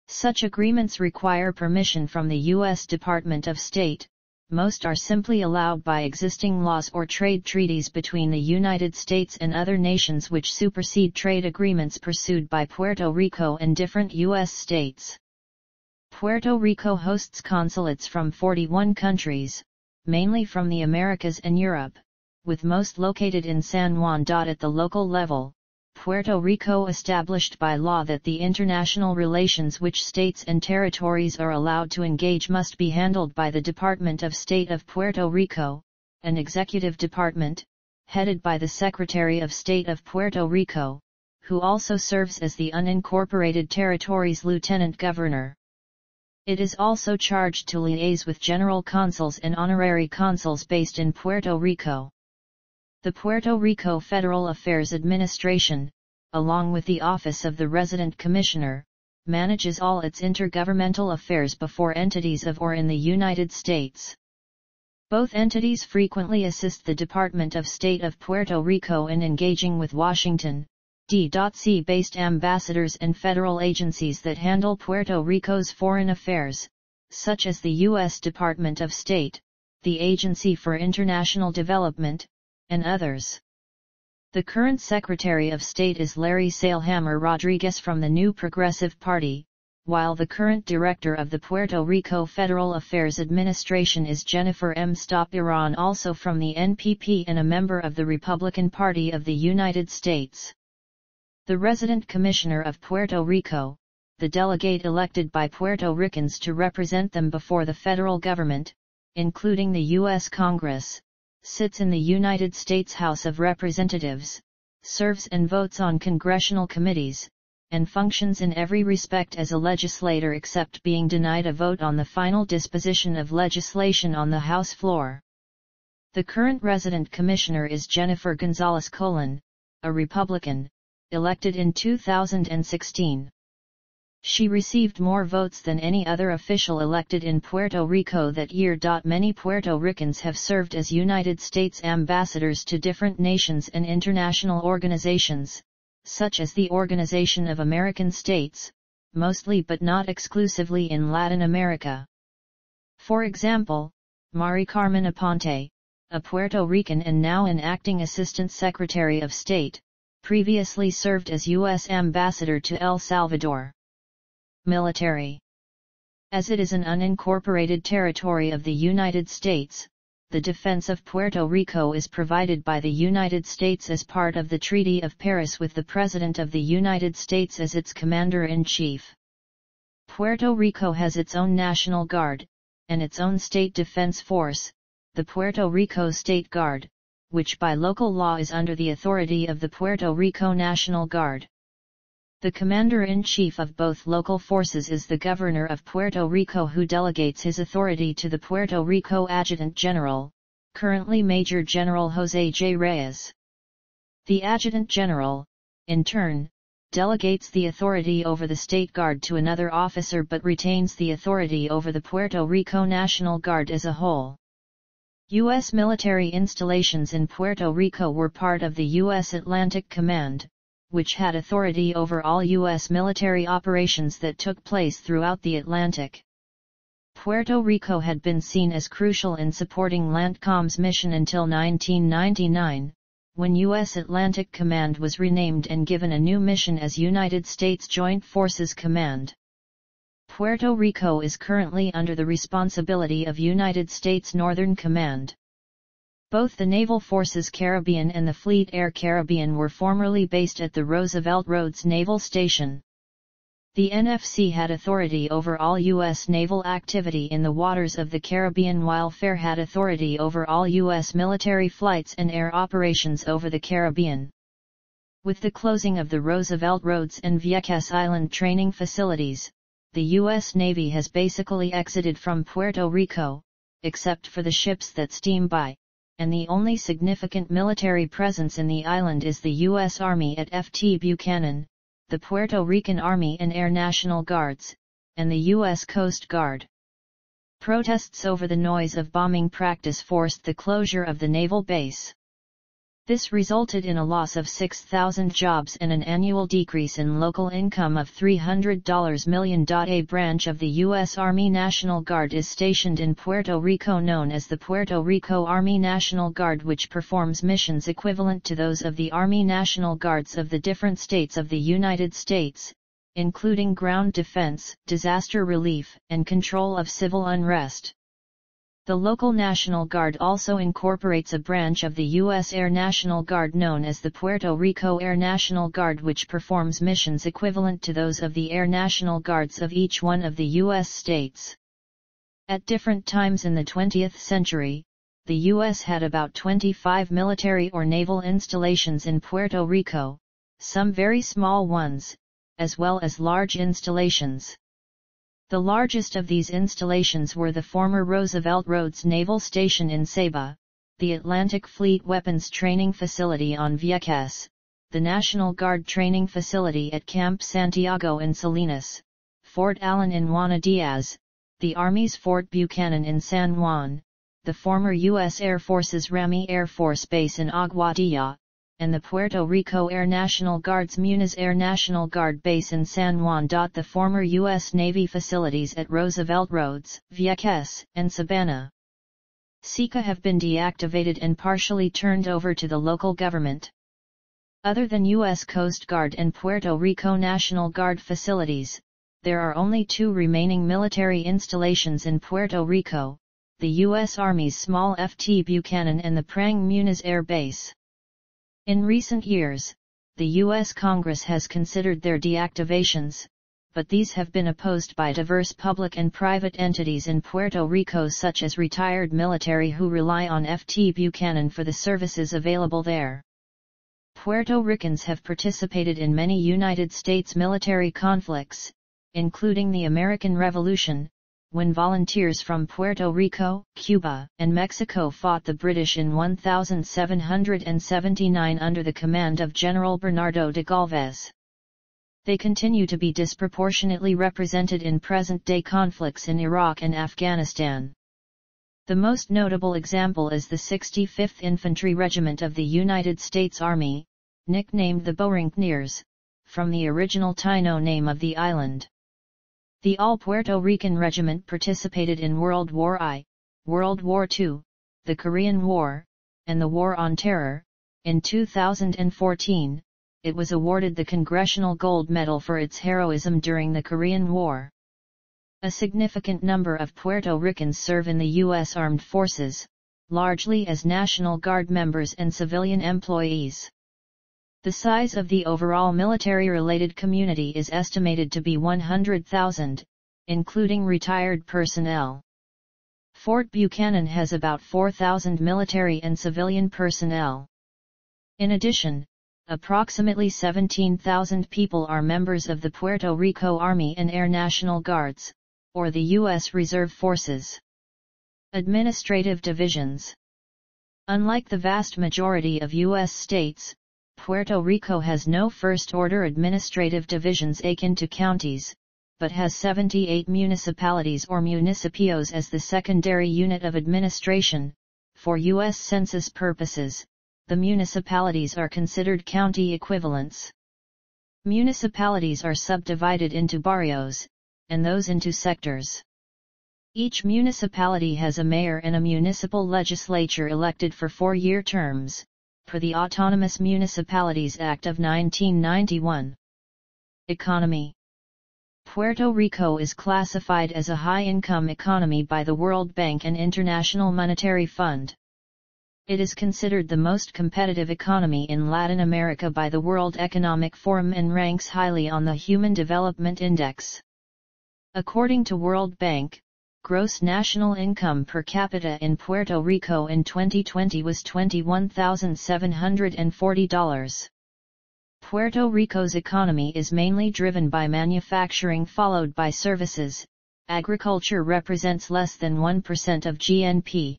Such agreements require permission from the U.S. Department of State. Most are simply allowed by existing laws or trade treaties between the United States and other nations which supersede trade agreements pursued by Puerto Rico and different U.S. states. Puerto Rico hosts consulates from 41 countries, mainly from the Americas and Europe, with most located in San Juan. At the local level, Puerto Rico established by law that the international relations which states and territories are allowed to engage must be handled by the Department of State of Puerto Rico, an executive department, headed by the Secretary of State of Puerto Rico, who also serves as the unincorporated territory's lieutenant governor. It is also charged to liaise with general consuls and honorary consuls based in Puerto Rico. The Puerto Rico Federal Affairs Administration, along with the Office of the Resident Commissioner, manages all its intergovernmental affairs before entities of or in the United States. Both entities frequently assist the Department of State of Puerto Rico in engaging with Washington, D.C. based ambassadors and federal agencies that handle Puerto Rico's foreign affairs, such as the U.S. Department of State, the Agency for International Development, and others. The current Secretary of State is Larry Salehammer Rodriguez from the New Progressive Party, while the current Director of the Puerto Rico Federal Affairs Administration is Jennifer M. Stopiron, also from the NPP and a member of the Republican Party of the United States. The Resident Commissioner of Puerto Rico, the delegate elected by Puerto Ricans to represent them before the federal government, including the U.S. Congress, sits in the United States House of Representatives, serves and votes on congressional committees, and functions in every respect as a legislator except being denied a vote on the final disposition of legislation on the House floor. The current Resident Commissioner is Jennifer Gonzalez Colon, a Republican, elected in 2016. She received more votes than any other official elected in Puerto Rico that year. Many Puerto Ricans have served as United States ambassadors to different nations and international organizations, such as the Organization of American States, mostly but not exclusively in Latin America. For example, Mari Carmen Aponte, a Puerto Rican and now an acting Assistant Secretary of State, previously served as U.S. Ambassador to El Salvador. Military. As it is an unincorporated territory of the United States, the defense of Puerto Rico is provided by the United States as part of the Treaty of Paris with the President of the United States as its Commander-in-Chief. Puerto Rico has its own National Guard, and its own State Defense Force, the Puerto Rico State Guard, which by local law is under the authority of the Puerto Rico National Guard. The Commander-in-Chief of both local forces is the Governor of Puerto Rico, who delegates his authority to the Puerto Rico Adjutant General, currently Major General José J. Reyes. The Adjutant General, in turn, delegates the authority over the State Guard to another officer but retains the authority over the Puerto Rico National Guard as a whole. U.S. military installations in Puerto Rico were part of the U.S. Atlantic Command, which had authority over all U.S. military operations that took place throughout the Atlantic. Puerto Rico had been seen as crucial in supporting LANTCOM's mission until 1999, when U.S. Atlantic Command was renamed and given a new mission as United States Joint Forces Command. Puerto Rico is currently under the responsibility of United States Northern Command. Both the Naval Forces Caribbean and the Fleet Air Caribbean were formerly based at the Roosevelt Roads Naval Station. The NFC had authority over all U.S. naval activity in the waters of the Caribbean, while FAIR had authority over all U.S. military flights and air operations over the Caribbean. With the closing of the Roosevelt Roads and Vieques Island training facilities, the U.S. Navy has basically exited from Puerto Rico, except for the ships that steam by, and the only significant military presence in the island is the U.S. Army at Ft. Buchanan, the Puerto Rican Army and Air National Guards, and the U.S. Coast Guard. Protests over the noise of bombing practice forced the closure of the naval base. This resulted in a loss of 6,000 jobs and an annual decrease in local income of $300 million. A branch of the U.S. Army National Guard is stationed in Puerto Rico known as the Puerto Rico Army National Guard, which performs missions equivalent to those of the Army National Guards of the different states of the United States, including ground defense, disaster relief, and control of civil unrest. The local National Guard also incorporates a branch of the U.S. Air National Guard known as the Puerto Rico Air National Guard, which performs missions equivalent to those of the Air National Guards of each one of the U.S. states. At different times in the 20th century, the U.S. had about 25 military or naval installations in Puerto Rico, some very small ones, as well as large installations. The largest of these installations were the former Roosevelt Roads Naval Station in Ceiba, the Atlantic Fleet Weapons Training Facility on Vieques, the National Guard Training Facility at Camp Santiago in Salinas, Fort Allen in Juana Diaz, the Army's Fort Buchanan in San Juan, the former U.S. Air Force's Ramey Air Force Base in Aguadilla, and the Puerto Rico Air National Guard's Muniz Air National Guard Base in San Juan. The former U.S. Navy facilities at Roosevelt Roads, Vieques, and Savannah, Sica have been deactivated and partially turned over to the local government. Other than U.S. Coast Guard and Puerto Rico National Guard facilities, there are only two remaining military installations in Puerto Rico, the U.S. Army's small Ft. Buchanan and the Prang Muniz Air Base. In recent years, the U.S. Congress has considered their deactivations, but these have been opposed by diverse public and private entities in Puerto Rico, such as retired military who rely on Ft. Buchanan for the services available there. Puerto Ricans have participated in many United States military conflicts, including the American Revolution, when volunteers from Puerto Rico, Cuba, and Mexico fought the British in 1779 under the command of General Bernardo de Galvez. They continue to be disproportionately represented in present-day conflicts in Iraq and Afghanistan. The most notable example is the 65th Infantry Regiment of the United States Army, nicknamed the Borinqniers, from the original Taino name of the island. The All-Puerto Rican Regiment participated in World War I, World War II, the Korean War, and the War on Terror. In 2014, it was awarded the Congressional Gold Medal for its heroism during the Korean War. A significant number of Puerto Ricans serve in the U.S. Armed Forces, largely as National Guard members and civilian employees. The size of the overall military-related community is estimated to be 100,000, including retired personnel. Fort Buchanan has about 4,000 military and civilian personnel. In addition, approximately 17,000 people are members of the Puerto Rico Army and Air National Guards, or the U.S. Reserve Forces. Administrative divisions. Unlike the vast majority of U.S. states, Puerto Rico has no first-order administrative divisions akin to counties, but has 78 municipalities or municipios as the secondary unit of administration. For U.S. Census purposes, the municipalities are considered county equivalents. Municipalities are subdivided into barrios, and those into sectors. Each municipality has a mayor and a municipal legislature elected for 4-year terms, per the Autonomous Municipalities Act of 1991. Economy. Puerto Rico is classified as a high-income economy by the World Bank and International Monetary Fund. It is considered the most competitive economy in Latin America by the World Economic Forum and ranks highly on the Human Development Index. According to World Bank, gross national income per capita in Puerto Rico in 2020 was $21,740. Puerto Rico's economy is mainly driven by manufacturing followed by services. Agriculture represents less than 1% of GNP.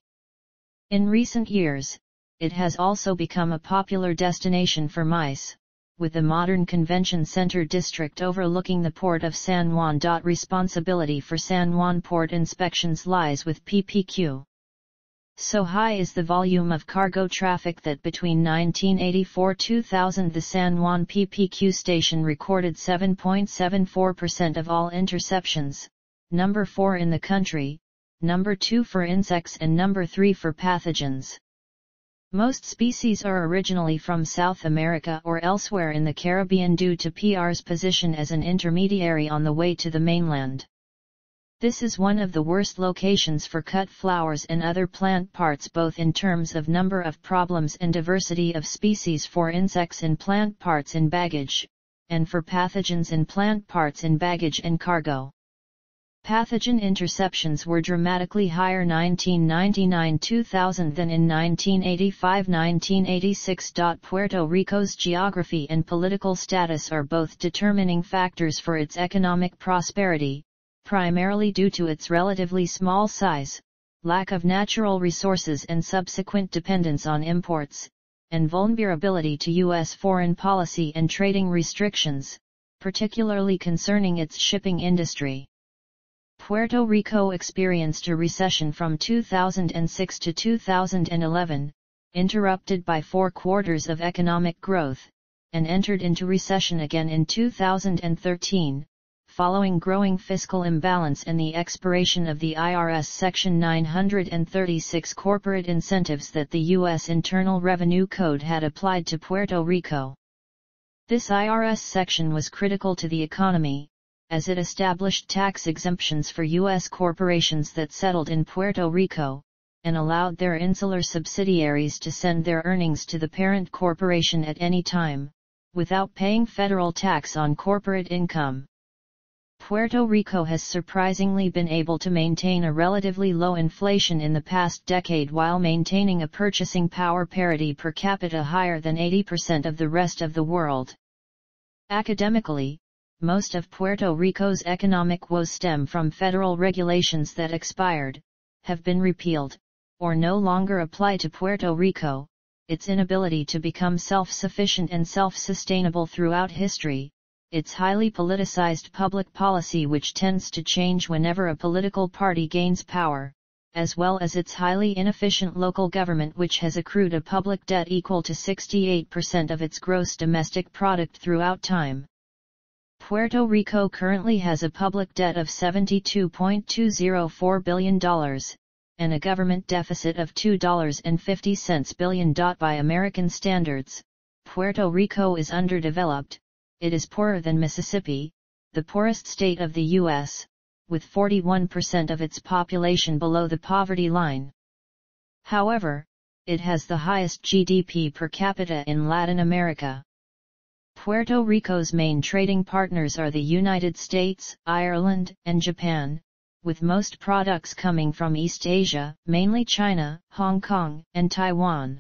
In recent years, it has also become a popular destination for MICE, with the modern convention center district overlooking the port of San Juan. Responsibility for San Juan port inspections lies with PPQ. So high is the volume of cargo traffic that between 1984-2000 the San Juan PPQ station recorded 7.74% of all interceptions, number 4 in the country, number 2 for insects and number 3 for pathogens. Most species are originally from South America or elsewhere in the Caribbean due to PR's position as an intermediary on the way to the mainland. This is one of the worst locations for cut flowers and other plant parts both in terms of number of problems and diversity of species for insects in plant parts in baggage, and for pathogens in plant parts in baggage and cargo. Pathogen interceptions were dramatically higher 1999-2000 than in 1985-1986. Puerto Rico's geography and political status are both determining factors for its economic prosperity, primarily due to its relatively small size, lack of natural resources and subsequent dependence on imports, and vulnerability to U.S. foreign policy and trading restrictions, particularly concerning its shipping industry. Puerto Rico experienced a recession from 2006 to 2011, interrupted by 4 quarters of economic growth, and entered into recession again in 2013, following growing fiscal imbalance and the expiration of the IRS Section 936 corporate incentives that the U.S. Internal Revenue Code had applied to Puerto Rico. This IRS section was critical to the economy, as it established tax exemptions for U.S. corporations that settled in Puerto Rico, and allowed their insular subsidiaries to send their earnings to the parent corporation at any time, without paying federal tax on corporate income. Puerto Rico has surprisingly been able to maintain a relatively low inflation in the past decade while maintaining a purchasing power parity per capita higher than 80% of the rest of the world. Academically, most of Puerto Rico's economic woes stem from federal regulations that expired, have been repealed, or no longer apply to Puerto Rico, its inability to become self-sufficient and self-sustainable throughout history, its highly politicized public policy which tends to change whenever a political party gains power, as well as its highly inefficient local government which has accrued a public debt equal to 68% of its gross domestic product throughout time. Puerto Rico currently has a public debt of $72.204 billion, and a government deficit of $2.50 billion. By American standards, Puerto Rico is underdeveloped. It is poorer than Mississippi, the poorest state of the U.S., with 41% of its population below the poverty line. However, it has the highest GDP per capita in Latin America. Puerto Rico's main trading partners are the United States, Ireland, and Japan, with most products coming from East Asia, mainly China, Hong Kong, and Taiwan.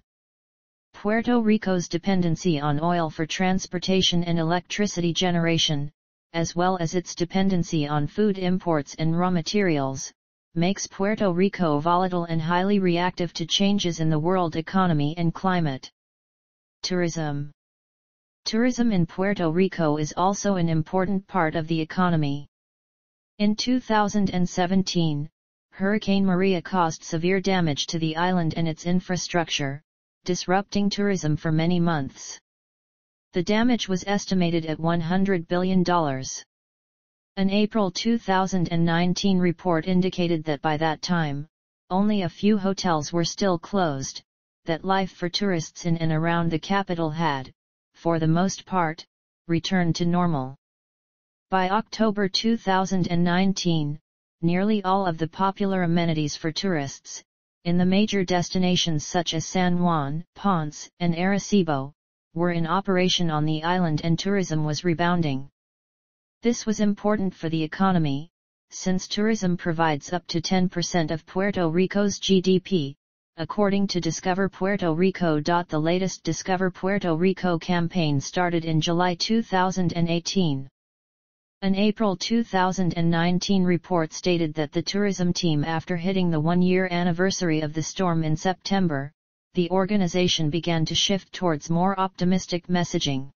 Puerto Rico's dependency on oil for transportation and electricity generation, as well as its dependency on food imports and raw materials, makes Puerto Rico volatile and highly reactive to changes in the world economy and climate. Tourism. Tourism in Puerto Rico is also an important part of the economy. In 2017, Hurricane Maria caused severe damage to the island and its infrastructure, disrupting tourism for many months. The damage was estimated at $100 billion. An April 2019 report indicated that by that time, only a few hotels were still closed, that life for tourists in and around the capital had, for the most part, returned to normal. By October 2019, nearly all of the popular amenities for tourists, in the major destinations such as San Juan, Ponce, and Arecibo, were in operation on the island and tourism was rebounding. This was important for the economy, since tourism provides up to 10% of Puerto Rico's GDP, according to Discover Puerto Rico. The latest Discover Puerto Rico campaign started in July 2018. An April 2019 report stated that the tourism team, after hitting the one-year anniversary of the storm in September, the organization began to shift towards more optimistic messaging.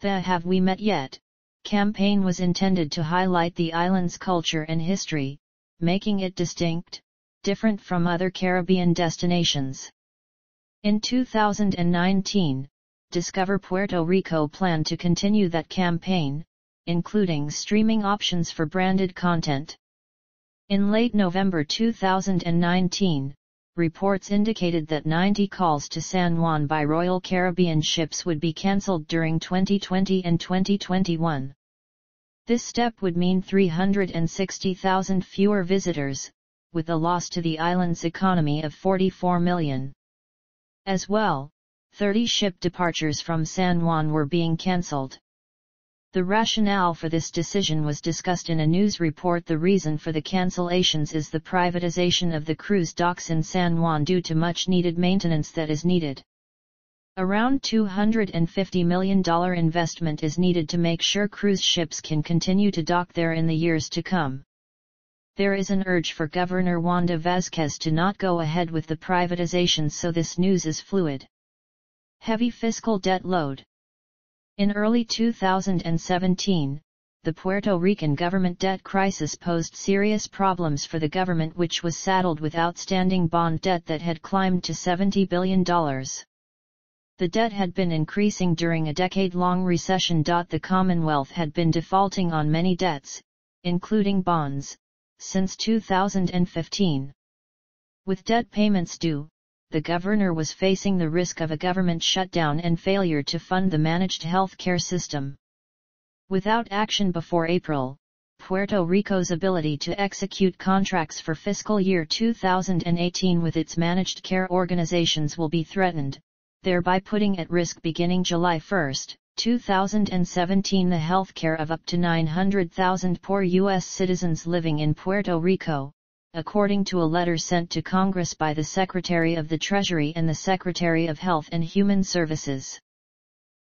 The Have We Met Yet? Campaign was intended to highlight the island's culture and history, making it distinct, different from other Caribbean destinations. In 2019, Discover Puerto Rico planned to continue that campaign, including streaming options for branded content. In late November 2019, reports indicated that 90 calls to San Juan by Royal Caribbean ships would be cancelled during 2020 and 2021. This step would mean 360,000 fewer visitors, with a loss to the island's economy of $44 million. As well, 30 ship departures from San Juan were being cancelled. The rationale for this decision was discussed in a news report. The reason for the cancellations is the privatization of the cruise docks in San Juan due to much-needed maintenance that is needed. Around $250 million investment is needed to make sure cruise ships can continue to dock there in the years to come. There is an urge for Governor Wanda Vazquez to not go ahead with the privatization, so this news is fluid. Heavy fiscal debt load. In early 2017, the Puerto Rican government debt crisis posed serious problems for the government, which was saddled with outstanding bond debt that had climbed to $70 billion. The debt had been increasing during a decade-long recession. The Commonwealth had been defaulting on many debts, including bonds, since 2015. With debt payments due, the governor was facing the risk of a government shutdown and failure to fund the managed health care system. Without action before April, Puerto Rico's ability to execute contracts for fiscal year 2018 with its managed care organizations will be threatened, thereby putting at risk beginning July 1, 2017 the health care of up to 900,000 poor U.S. citizens living in Puerto Rico, according to a letter sent to Congress by the Secretary of the Treasury and the Secretary of Health and Human Services.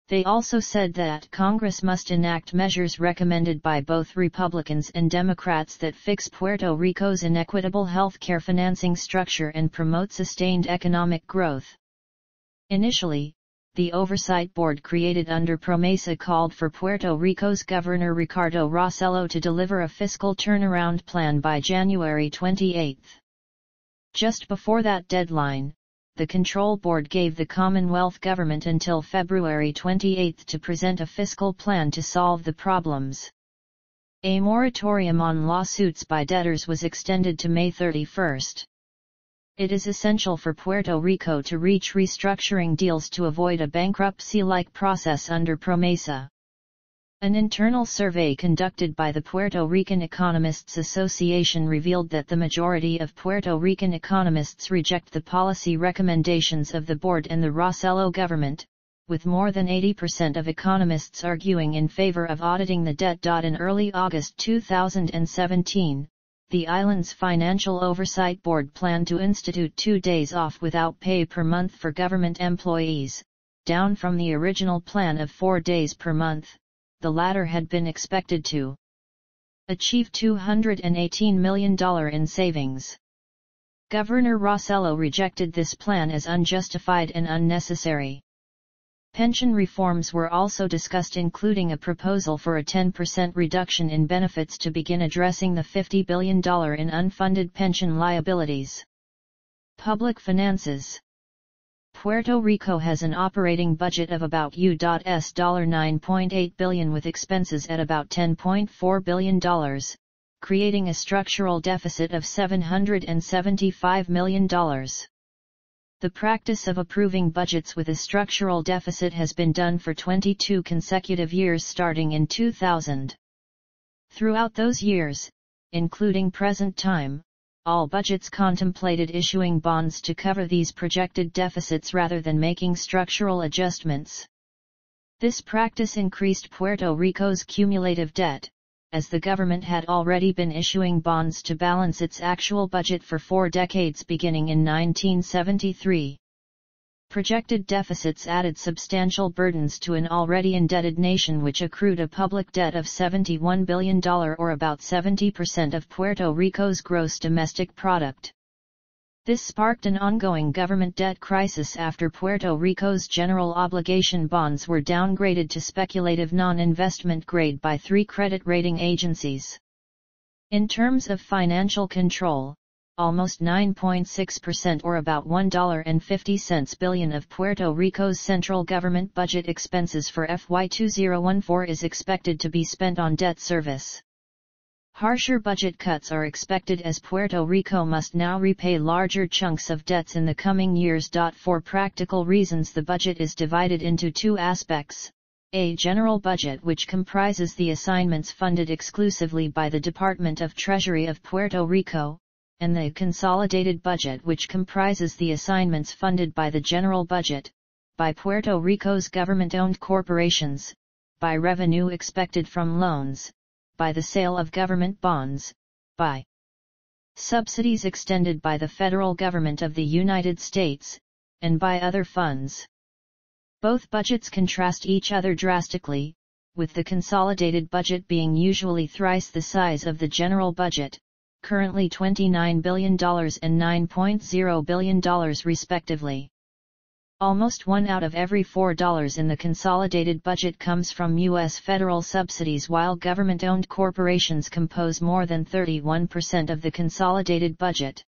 They also said that Congress must enact measures recommended by both Republicans and Democrats that fix Puerto Rico's inequitable health care financing structure and promote sustained economic growth. Initially, the Oversight Board created under PROMESA called for Puerto Rico's Governor Ricardo Rossello to deliver a fiscal turnaround plan by January 28. Just before that deadline, the Control Board gave the Commonwealth government until February 28 to present a fiscal plan to solve the problems. A moratorium on lawsuits by debtors was extended to May 31. It is essential for Puerto Rico to reach restructuring deals to avoid a bankruptcy-like process under PROMESA. An internal survey conducted by the Puerto Rican Economists Association revealed that the majority of Puerto Rican economists reject the policy recommendations of the board and the Rossello government, with more than 80% of economists arguing in favor of auditing the debt. In early August 2017, the island's Financial Oversight Board planned to institute 2 days off without pay per month for government employees, down from the original plan of 4 days per month. The latter had been expected to achieve $218 million in savings. Governor Rossello rejected this plan as unjustified and unnecessary. Pension reforms were also discussed, including a proposal for a 10% reduction in benefits to begin addressing the $50 billion in unfunded pension liabilities. Public finances. Puerto Rico has an operating budget of about $9.8 billion with expenses at about $10.4 billion, creating a structural deficit of $775 million. The practice of approving budgets with a structural deficit has been done for 22 consecutive years starting in 2000. Throughout those years, including present time, all budgets contemplated issuing bonds to cover these projected deficits rather than making structural adjustments. This practice increased Puerto Rico's cumulative debt, as the government had already been issuing bonds to balance its actual budget for 4 decades beginning in 1973. Projected deficits added substantial burdens to an already indebted nation which accrued a public debt of $71 billion or about 70% of Puerto Rico's gross domestic product. This sparked an ongoing government debt crisis after Puerto Rico's general obligation bonds were downgraded to speculative non-investment grade by 3 credit rating agencies. In terms of financial control, almost 9.6% or about $1.50 billion of Puerto Rico's central government budget expenses for FY 2014 is expected to be spent on debt service. Harsher budget cuts are expected as Puerto Rico must now repay larger chunks of debts in the coming years. For practical reasons, the budget is divided into 2 aspects: a general budget which comprises the assignments funded exclusively by the Department of Treasury of Puerto Rico, and the consolidated budget which comprises the assignments funded by the general budget, by Puerto Rico's government-owned corporations, by revenue expected from loans, by the sale of government bonds, by subsidies extended by the federal government of the United States, and by other funds. Both budgets contrast each other drastically, with the consolidated budget being usually thrice the size of the general budget, currently $29 billion and $9.0 billion respectively. Almost 1 out of every $4 in the consolidated budget comes from U.S. federal subsidies, while government-owned corporations compose more than 31% of the consolidated budget.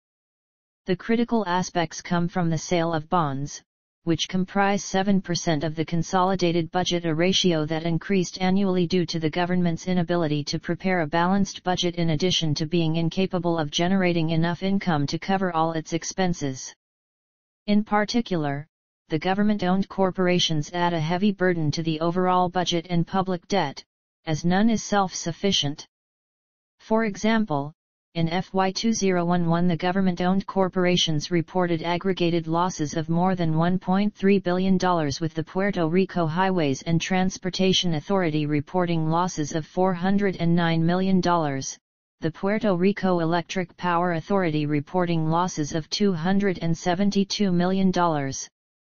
The critical aspects come from the sale of bonds, which comprise 7% of the consolidated budget, a ratio that increased annually due to the government's inability to prepare a balanced budget in addition to being incapable of generating enough income to cover all its expenses. In particular, the government-owned corporations add a heavy burden to the overall budget and public debt, as none is self-sufficient. For example, in FY 2011 the government-owned corporations reported aggregated losses of more than $1.3 billion, with the Puerto Rico Highways and Transportation Authority reporting losses of $409 million, the Puerto Rico Electric Power Authority reporting losses of $272 million,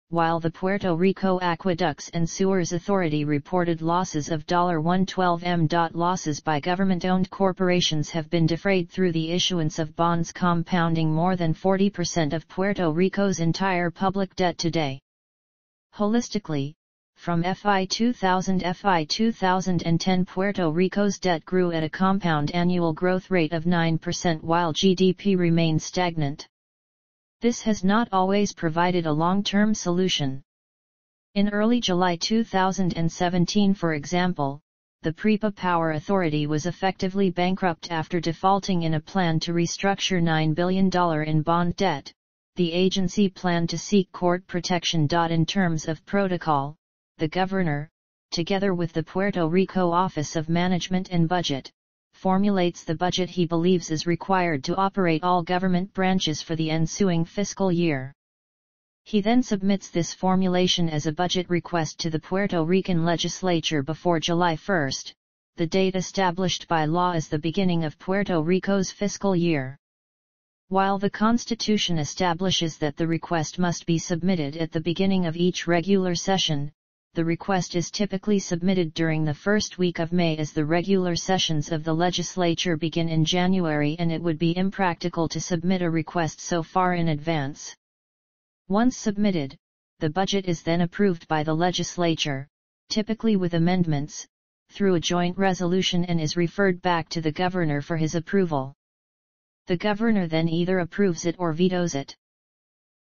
while the Puerto Rico Aqueducts and Sewers Authority reported losses of $112 million. Losses by government-owned corporations have been defrayed through the issuance of bonds compounding more than 40% of Puerto Rico's entire public debt today. Holistically, from FY 2000–FY 2010 Puerto Rico's debt grew at a compound annual growth rate of 9% while GDP remained stagnant. This has not always provided a long-term solution. In early July 2017, for example, the Prepa Power Authority was effectively bankrupt after defaulting in a plan to restructure $9 billion in bond debt. The agency planned to seek court protection. In terms of protocol, the governor, together with the Puerto Rico Office of Management and Budget, formulates the budget he believes is required to operate all government branches for the ensuing fiscal year. He then submits this formulation as a budget request to the Puerto Rican legislature before July 1, the date established by law as the beginning of Puerto Rico's fiscal year. While the Constitution establishes that the request must be submitted at the beginning of each regular session, the request is typically submitted during the first week of May as the regular sessions of the legislature begin in January, and it would be impractical to submit a request so far in advance. Once submitted, the budget is then approved by the legislature, typically with amendments, through a joint resolution and is referred back to the governor for his approval. The governor then either approves it or vetoes it.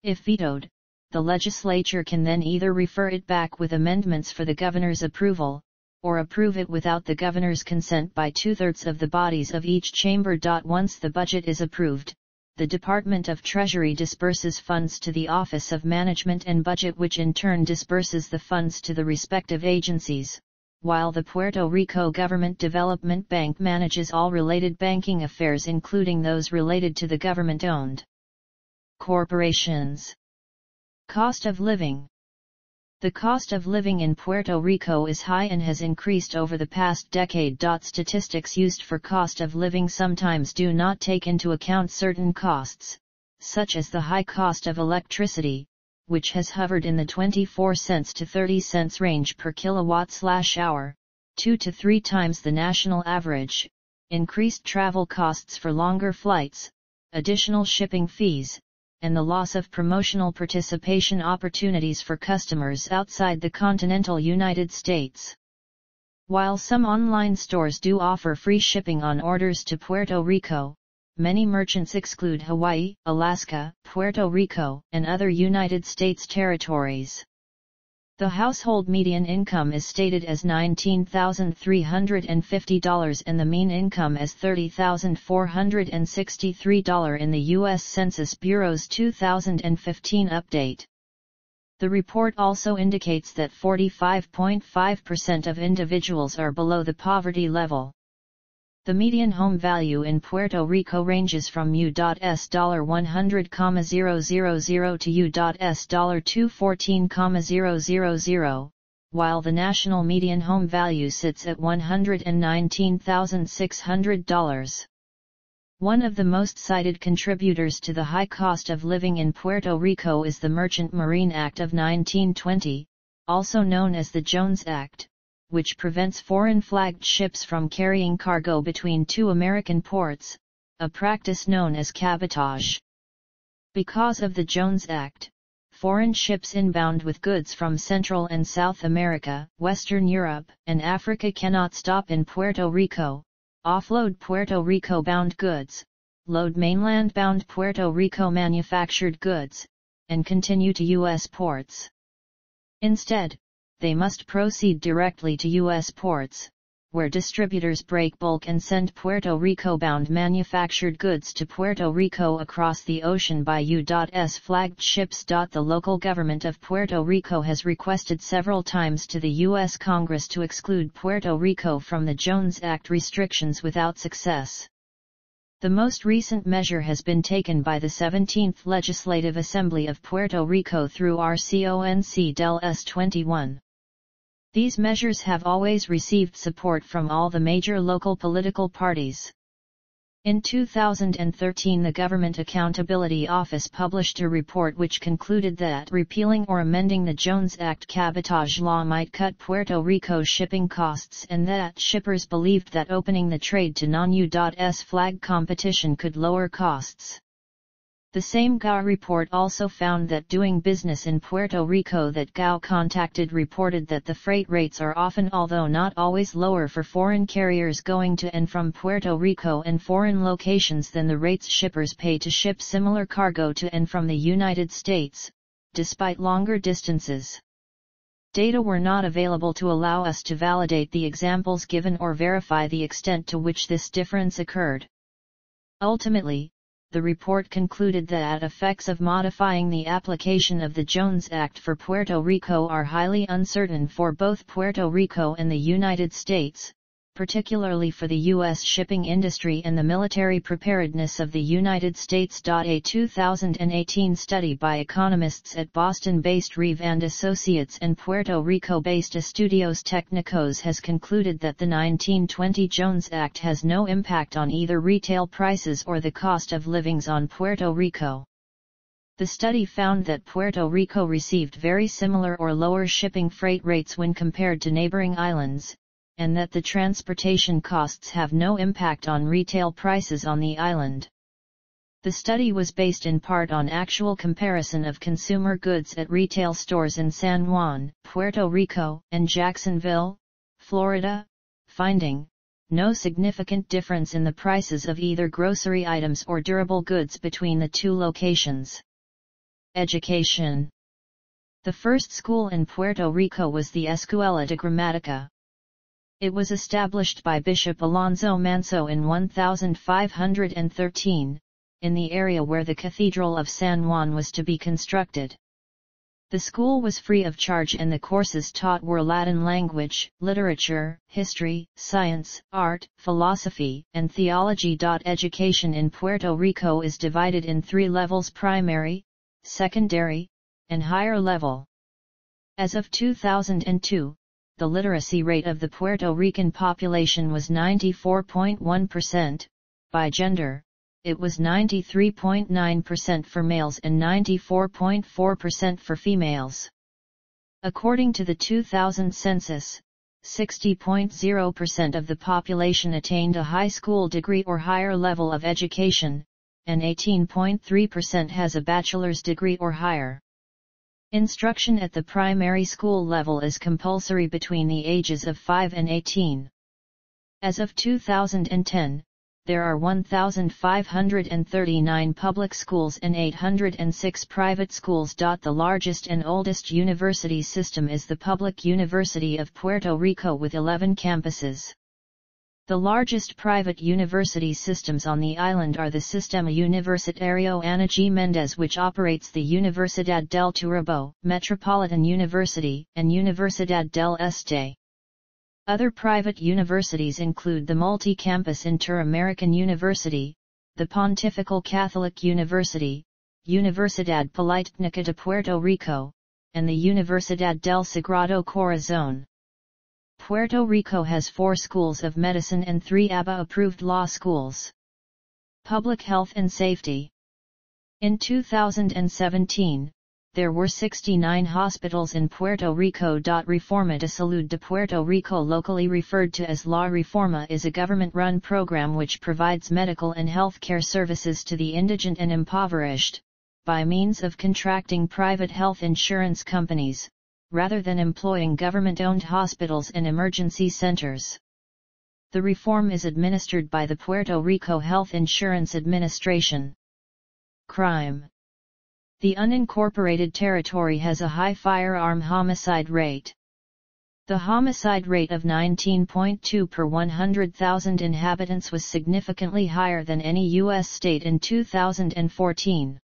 If vetoed, the legislature can then either refer it back with amendments for the governor's approval, or approve it without the governor's consent by 2/3 of the bodies of each chamber. Once the budget is approved, the Department of Treasury disburses funds to the Office of Management and Budget, which in turn disburses the funds to the respective agencies, while the Puerto Rico Government Development Bank manages all related banking affairs, including those related to the government-owned corporations. Cost of living. The cost of living in Puerto Rico is high and has increased over the past decade. Statistics used for cost of living sometimes do not take into account certain costs, such as the high cost of electricity, which has hovered in the 24 cents to 30 cents range per kilowatt/hour, 2 to 3 times the national average, increased travel costs for longer flights, additional shipping fees, and the loss of promotional participation opportunities for customers outside the continental United States. While some online stores do offer free shipping on orders to Puerto Rico, many merchants exclude Hawaii, Alaska, Puerto Rico, and other United States territories. The household median income is stated as $19,350 and the mean income as $30,463 in the U.S. Census Bureau's 2015 update. The report also indicates that 45.5% of individuals are below the poverty level. The median home value in Puerto Rico ranges from U.S. $100,000 to U.S. $214,000, while the national median home value sits at $119,600. One of the most cited contributors to the high cost of living in Puerto Rico is the Merchant Marine Act of 1920, also known as the Jones Act, which prevents foreign-flagged ships from carrying cargo between two American ports, a practice known as cabotage. Because of the Jones Act, foreign ships inbound with goods from Central and South America, Western Europe, and Africa cannot stop in Puerto Rico, offload Puerto Rico-bound goods, load mainland-bound Puerto Rico manufactured goods, and continue to U.S. ports. Instead, they must proceed directly to U.S. ports, where distributors break bulk and send Puerto Rico-bound manufactured goods to Puerto Rico across the ocean by U.S. flagged ships. The local government of Puerto Rico has requested several times to the U.S. Congress to exclude Puerto Rico from the Jones Act restrictions without success. The most recent measure has been taken by the 17th Legislative Assembly of Puerto Rico through RCONC-Del S21. These measures have always received support from all the major local political parties. In 2013, the Government Accountability Office published a report which concluded that repealing or amending the Jones Act cabotage law might cut Puerto Rico's shipping costs, and that shippers believed that opening the trade to non-U.S. flag competition could lower costs. The same GAO report also found that doing business in Puerto Rico that GAO contacted reported that the freight rates are often, although not always, lower for foreign carriers going to and from Puerto Rico and foreign locations than the rates shippers pay to ship similar cargo to and from the United States, despite longer distances. Data were not available to allow us to validate the examples given or verify the extent to which this difference occurred. Ultimately, the report concluded that effects of modifying the application of the Jones Act for Puerto Rico are highly uncertain for both Puerto Rico and the United States, particularly for the U.S. shipping industry and the military preparedness of the United States. A 2018 study by economists at Boston-based Reeve and Associates and Puerto Rico-based Estudios Técnicos has concluded that the 1920 Jones Act has no impact on either retail prices or the cost of living on Puerto Rico. The study found that Puerto Rico received very similar or lower shipping freight rates when compared to neighboring islands, and that the transportation costs have no impact on retail prices on the island. The study was based in part on actual comparison of consumer goods at retail stores in San Juan, Puerto Rico, and Jacksonville, Florida, finding no significant difference in the prices of either grocery items or durable goods between the two locations. Education. The first school in Puerto Rico was the Escuela de Gramática. It was established by Bishop Alonso Manso in 1513, in the area where the Cathedral of San Juan was to be constructed. The school was free of charge and the courses taught were Latin language, literature, history, science, art, philosophy, and theology. Education in Puerto Rico is divided in 3 levels: primary, secondary, and higher level. As of 2002, the literacy rate of the Puerto Rican population was 94.1%. By gender, it was 93.9% for males and 94.4% for females. According to the 2000 census, 60.0% of the population attained a high school degree or higher level of education, and 18.3% has a bachelor's degree or higher. Instruction at the primary school level is compulsory between the ages of 5 and 18. As of 2010, there are 1,539 public schools and 806 private schools. The largest and oldest university system is the Public University of Puerto Rico with 11 campuses. The largest private university systems on the island are the Sistema Universitario Ana G. Mendez, which operates the Universidad del Turabo, Metropolitan University, and Universidad del Este. Other private universities include the multi-campus Inter-American University, the Pontifical Catholic University, Universidad Politécnica de Puerto Rico, and the Universidad del Sagrado Corazón. Puerto Rico has 4 schools of medicine and 3 ABA-approved law schools. Public health and safety. In 2017, there were 69 hospitals in Puerto Rico. Reforma de Salud de Puerto Rico, locally referred to as La Reforma, is a government-run program which provides medical and healthcare services to the indigent and impoverished, by means of contracting private health insurance companies, rather than employing government-owned hospitals and emergency centers. The reform is administered by the Puerto Rico Health Insurance Administration. Crime. The unincorporated territory has a high firearm homicide rate. The homicide rate of 19.2 per 100,000 inhabitants was significantly higher than any U.S. state in 2014.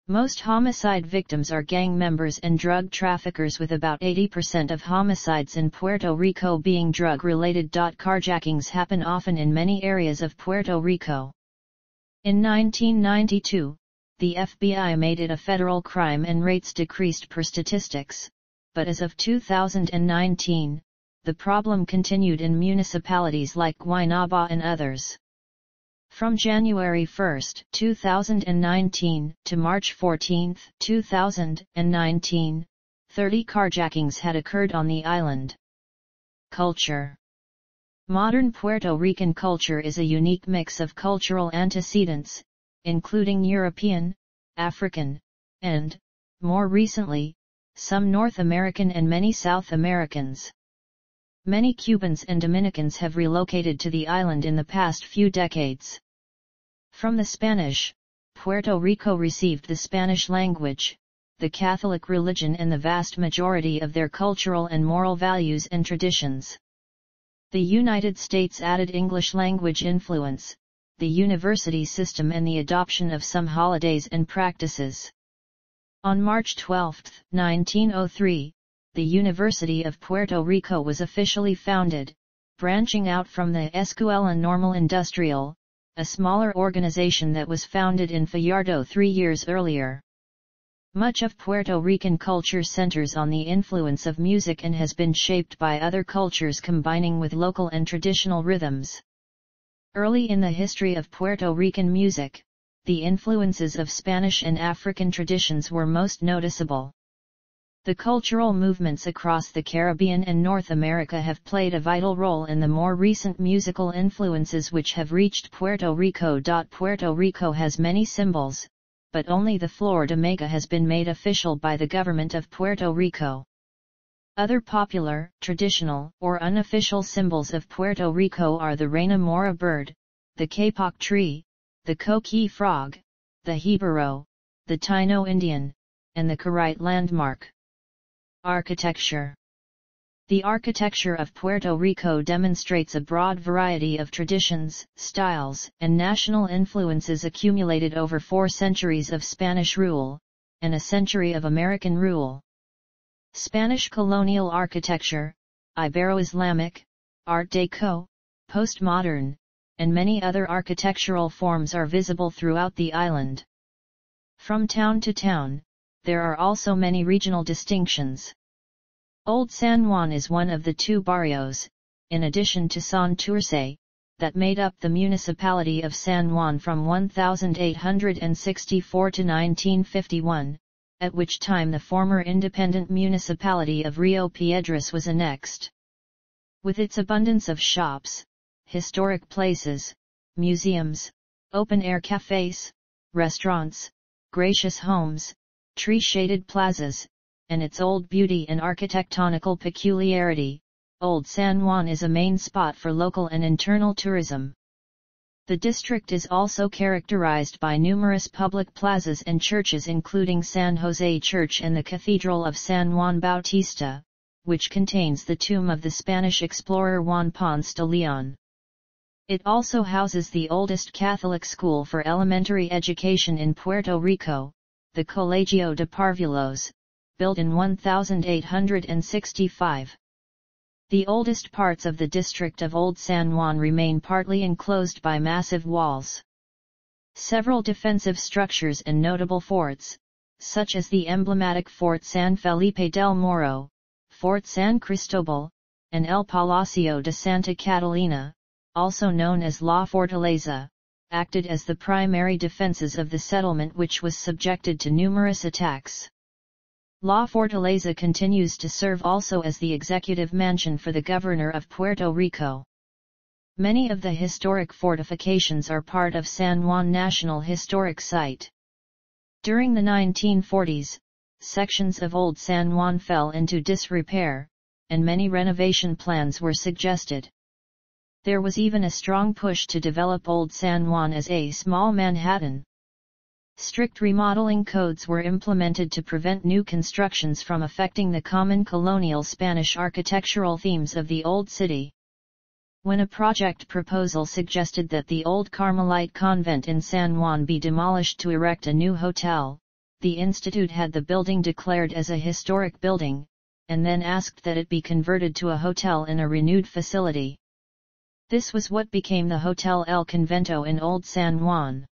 Most homicide victims are gang members and drug traffickers, with about 80% of homicides in Puerto Rico being drug-related. Carjackings happen often in many areas of Puerto Rico. In 1992, the FBI made it a federal crime and rates decreased per statistics, but as of 2019, the problem continued in municipalities like Guaynabo and others. From January 1, 2019, to March 14, 2019, 30 carjackings had occurred on the island. Culture. Modern Puerto Rican culture is a unique mix of cultural antecedents, including European, African, and, more recently, some North American and many South Americans. Many Cubans and Dominicans have relocated to the island in the past few decades. From the Spanish, Puerto Rico received the Spanish language, the Catholic religion, and the vast majority of their cultural and moral values and traditions. The United States added English language influence, the university system, and the adoption of some holidays and practices. On March 12, 1903, the University of Puerto Rico was officially founded, branching out from the Escuela Normal Industrial, a smaller organization that was founded in Fajardo 3 years earlier. Much of Puerto Rican culture centers on the influence of music and has been shaped by other cultures combining with local and traditional rhythms. Early in the history of Puerto Rican music, the influences of Spanish and African traditions were most noticeable. The cultural movements across the Caribbean and North America have played a vital role in the more recent musical influences which have reached Puerto Rico. Puerto Rico has many symbols, but only the flor de Maga has been made official by the government of Puerto Rico. Other popular, traditional, or unofficial symbols of Puerto Rico are the Reina Mora bird, the kapok tree, the coqui frog, the jibaro, the Taino Indian, and the Carite landmark. Architecture. The architecture of Puerto Rico demonstrates a broad variety of traditions, styles, and national influences accumulated over 4 centuries of Spanish rule, and a century of American rule. Spanish colonial architecture, Ibero-Islamic, Art Deco, postmodern, and many other architectural forms are visible throughout the island. From town to town, there are also many regional distinctions. Old San Juan is one of the 2 barrios, in addition to Santurce, that made up the municipality of San Juan from 1864 to 1951, at which time the former independent municipality of Rio Piedras was annexed. With its abundance of shops, historic places, museums, open-air cafes, restaurants, gracious homes, tree-shaded plazas, and its old beauty and architectonical peculiarity, Old San Juan is a main spot for local and internal tourism. The district is also characterized by numerous public plazas and churches including San Jose Church and the Cathedral of San Juan Bautista, which contains the tomb of the Spanish explorer Juan Ponce de Leon. It also houses the oldest Catholic school for elementary education in Puerto Rico, the Colegio de Parvuelos, built in 1865. The oldest parts of the district of Old San Juan remain partly enclosed by massive walls. Several defensive structures and notable forts, such as the emblematic Fort San Felipe del Moro, Fort San Cristobal, and El Palacio de Santa Catalina, also known as La Fortaleza, acted as the primary defenses of the settlement, which was subjected to numerous attacks. La Fortaleza continues to serve also as the executive mansion for the governor of Puerto Rico. Many of the historic fortifications are part of San Juan National Historic Site. During the 1940s, sections of Old San Juan fell into disrepair, and many renovation plans were suggested. There was even a strong push to develop Old San Juan as a small Manhattan. Strict remodeling codes were implemented to prevent new constructions from affecting the common colonial Spanish architectural themes of the Old City. When a project proposal suggested that the old Carmelite convent in San Juan be demolished to erect a new hotel, the institute had the building declared as a historic building, and then asked that it be converted to a hotel in a renewed facility. This was what became the Hotel El Convento in Old San Juan.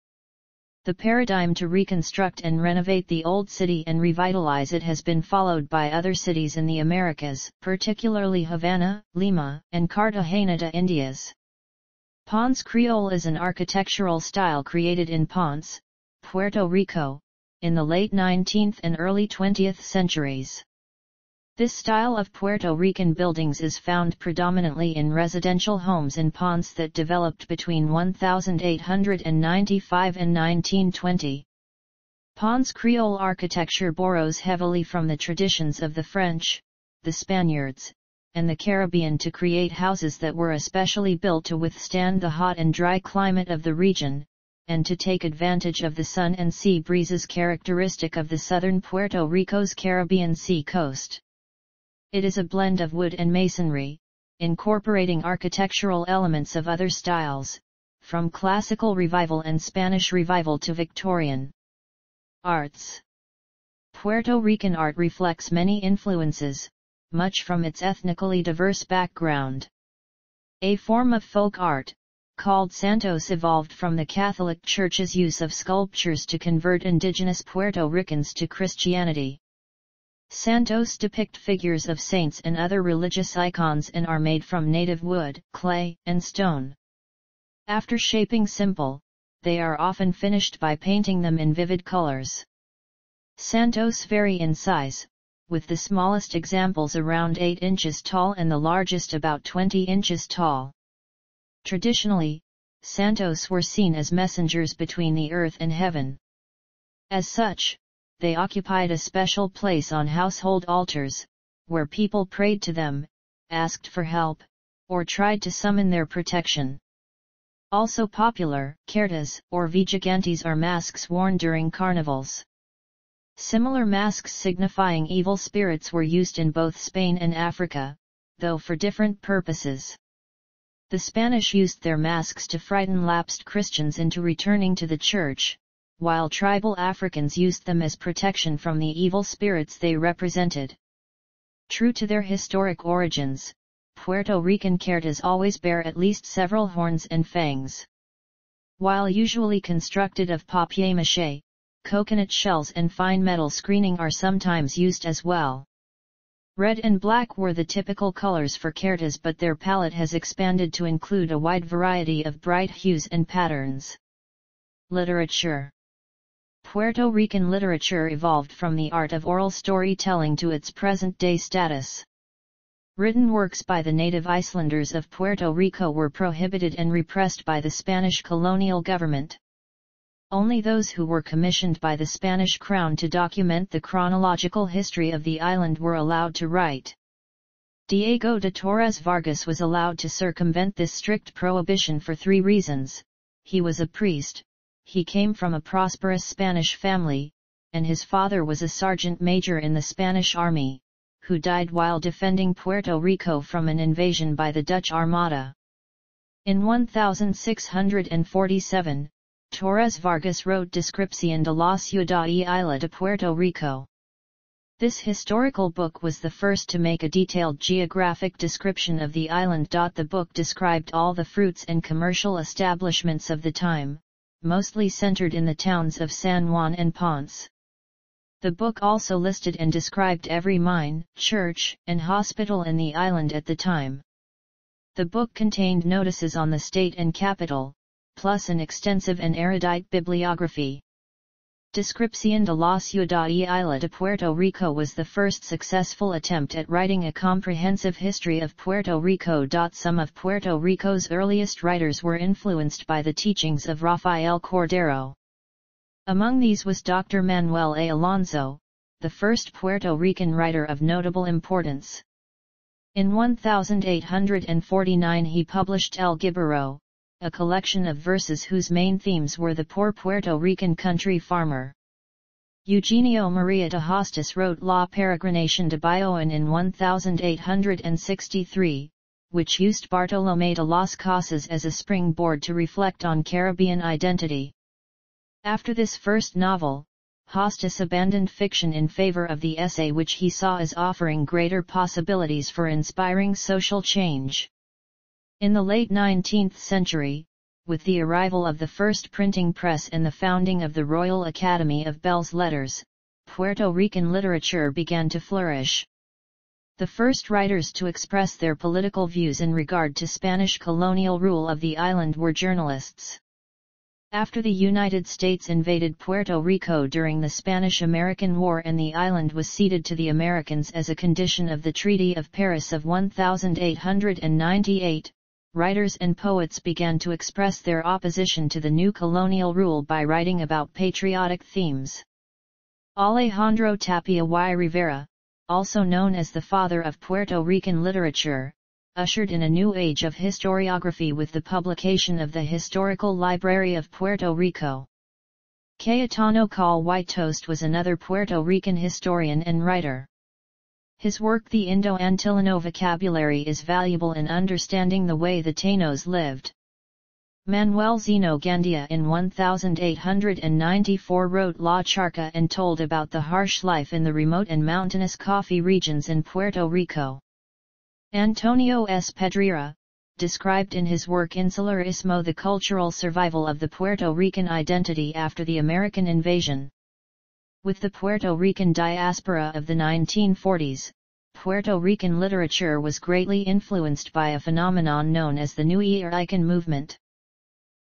The paradigm to reconstruct and renovate the old city and revitalize it has been followed by other cities in the Americas, particularly Havana, Lima, and Cartagena de Indias. Ponce Creole is an architectural style created in Ponce, Puerto Rico, in the late 19th and early 20th centuries. This style of Puerto Rican buildings is found predominantly in residential homes in Ponce that developed between 1895 and 1920. Ponce Creole architecture borrows heavily from the traditions of the French, the Spaniards, and the Caribbean to create houses that were especially built to withstand the hot and dry climate of the region, and to take advantage of the sun and sea breezes characteristic of the southern Puerto Rico's Caribbean sea coast. It is a blend of wood and masonry, incorporating architectural elements of other styles, from Classical Revival and Spanish Revival to Victorian. Arts. Puerto Rican art reflects many influences, much from its ethnically diverse background. A form of folk art, called Santos, evolved from the Catholic Church's use of sculptures to convert indigenous Puerto Ricans to Christianity. Santos depict figures of saints and other religious icons and are made from native wood, clay, and stone. After shaping simple, they are often finished by painting them in vivid colors. Santos vary in size, with the smallest examples around 8 inches tall and the largest about 20 inches tall. Traditionally, Santos were seen as messengers between the earth and heaven. As such, they occupied a special place on household altars, where people prayed to them, asked for help, or tried to summon their protection. Also popular, cartas, or vigigantes are masks worn during carnivals. Similar masks signifying evil spirits were used in both Spain and Africa, though for different purposes. The Spanish used their masks to frighten lapsed Christians into returning to the church, while tribal Africans used them as protection from the evil spirits they represented. True to their historic origins, Puerto Rican cartas always bear at least several horns and fangs. While usually constructed of papier-mâché, coconut shells and fine metal screening are sometimes used as well. Red and black were the typical colors for cartas, but their palette has expanded to include a wide variety of bright hues and patterns. Literature. Puerto Rican literature evolved from the art of oral storytelling to its present-day status. Written works by the native Icelanders of Puerto Rico were prohibited and repressed by the Spanish colonial government. Only those who were commissioned by the Spanish crown to document the chronological history of the island were allowed to write. Diego de Torres Vargas was allowed to circumvent this strict prohibition for 3 reasons: he was a priest, he came from a prosperous Spanish family, and his father was a sergeant major in the Spanish army, who died while defending Puerto Rico from an invasion by the Dutch Armada. In 1647, Torres Vargas wrote Descripción de la Ciudad y Isla de Puerto Rico. This historical book was the first to make a detailed geographic description of the island. The book described all the fruits and commercial establishments of the time, mostly centered in the towns of San Juan and Ponce. The book also listed and described every mine, church, and hospital in the island at the time. The book contained notices on the state and capital, plus an extensive and erudite bibliography. Descripción de la Ciudad y Isla de Puerto Rico was the first successful attempt at writing a comprehensive history of Puerto Rico. Some of Puerto Rico's earliest writers were influenced by the teachings of Rafael Cordero. Among these was Dr. Manuel A. Alonso, the first Puerto Rican writer of notable importance. In 1849 he published El Gibero, a collection of verses whose main themes were the poor Puerto Rican country farmer. Eugenio Maria de Hostas wrote La Peregrinación de Bayoan in 1863, which used Bartolomé de las Casas as a springboard to reflect on Caribbean identity. After this first novel, Hostas abandoned fiction in favor of the essay, which he saw as offering greater possibilities for inspiring social change. In the late 19th century, with the arrival of the first printing press and the founding of the Royal Academy of Belles Lettres, Puerto Rican literature began to flourish. The first writers to express their political views in regard to Spanish colonial rule of the island were journalists. After the United States invaded Puerto Rico during the Spanish-American War and the island was ceded to the Americans as a condition of the Treaty of Paris of 1898, writers and poets began to express their opposition to the new colonial rule by writing about patriotic themes. Alejandro Tapia y Rivera, also known as the father of Puerto Rican literature, ushered in a new age of historiography with the publication of the Historical Library of Puerto Rico. Cayetano Cal Whitetoast was another Puerto Rican historian and writer. His work The Indo-Antillano Vocabulary is valuable in understanding the way the Taínos lived. Manuel Zeno Gandia in 1894 wrote La Charca and told about the harsh life in the remote and mountainous coffee regions in Puerto Rico. Antonio S. Pedrera described in his work Insular Istmo the cultural survival of the Puerto Rican identity after the American invasion. With the Puerto Rican diaspora of the 1940s, Puerto Rican literature was greatly influenced by a phenomenon known as the New Icon movement.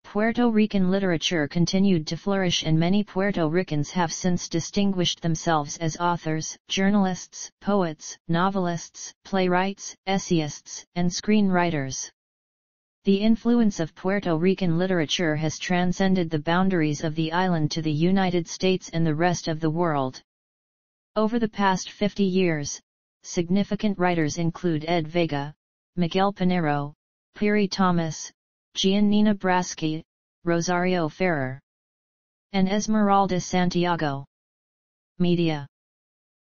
Puerto Rican literature continued to flourish, and many Puerto Ricans have since distinguished themselves as authors, journalists, poets, novelists, playwrights, essayists, and screenwriters. The influence of Puerto Rican literature has transcended the boundaries of the island to the United States and the rest of the world. Over the past 50 years, significant writers include Ed Vega, Miguel Pinero, Piri Thomas, Giannina Braschi, Rosario Ferrer, and Esmeralda Santiago. Media.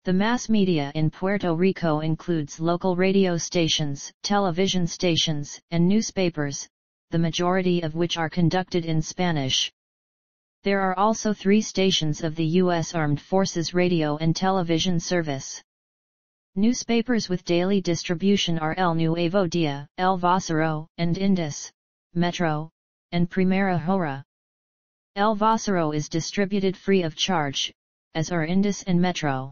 The mass media in Puerto Rico includes local radio stations, television stations, and newspapers, the majority of which are conducted in Spanish. There are also 3 stations of the U.S. Armed Forces radio and television service. Newspapers with daily distribution are El Nuevo Dia, El Vocero, and Indus, Metro, and Primera Hora. El Vocero is distributed free of charge, as are Indus and Metro.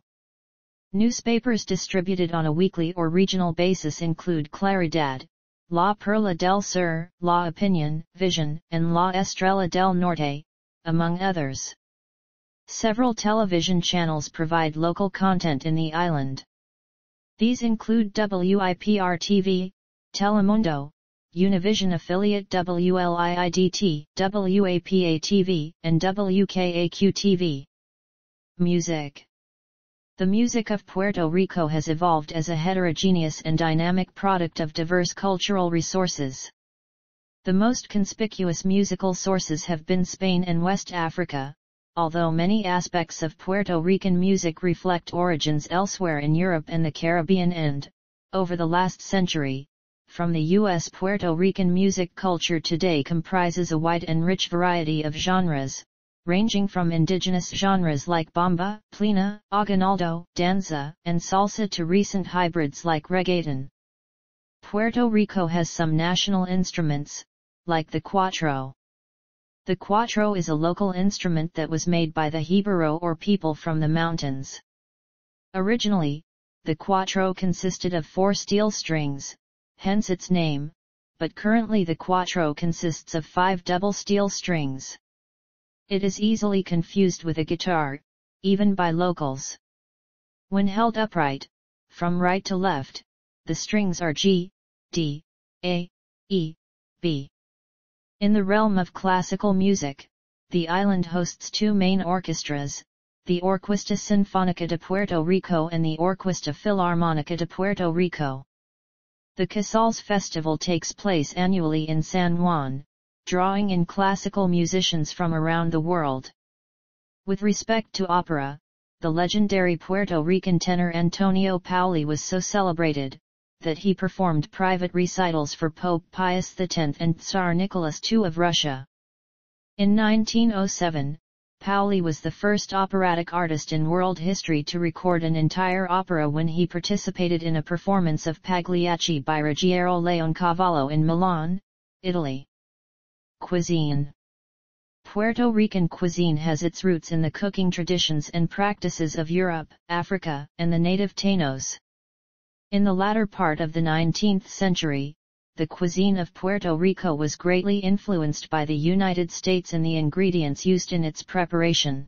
Newspapers distributed on a weekly or regional basis include Claridad, La Perla del Sur, La Opinion, Vision, and La Estrella del Norte, among others. Several television channels provide local content in the island. These include WIPR-TV, Telemundo, Univision affiliate WLIIDT, WAPA-TV, and WKAQ-TV. Music. The music of Puerto Rico has evolved as a heterogeneous and dynamic product of diverse cultural resources. The most conspicuous musical sources have been Spain and West Africa, although many aspects of Puerto Rican music reflect origins elsewhere in Europe and the Caribbean and, over the last century, from the U.S. Puerto Rican music culture today comprises a wide and rich variety of genres, ranging from indigenous genres like bomba, plena, aguinaldo, danza, and salsa to recent hybrids like reggaeton. Puerto Rico has some national instruments, like the cuatro. The cuatro is a local instrument that was made by the Jibaro or people from the mountains. Originally, the cuatro consisted of 4 steel strings, hence its name, but currently the cuatro consists of 5 double steel strings. It is easily confused with a guitar, even by locals. When held upright, from right to left, the strings are G, D, A, E, B. In the realm of classical music, the island hosts 2 main orchestras, the Orquesta Sinfónica de Puerto Rico and the Orquesta Filarmónica de Puerto Rico. The Casals Festival takes place annually in San Juan, drawing in classical musicians from around the world. With respect to opera, the legendary Puerto Rican tenor Antonio Paoli was so celebrated that he performed private recitals for Pope Pius X and Tsar Nicholas II of Russia. In 1907, Paoli was the first operatic artist in world history to record an entire opera when he participated in a performance of Pagliacci by Ruggiero Leoncavallo in Milan, Italy. Cuisine. Puerto Rican cuisine has its roots in the cooking traditions and practices of Europe, Africa, and the native Tainos. In the latter part of the 19th century, the cuisine of Puerto Rico was greatly influenced by the United States and the ingredients used in its preparation.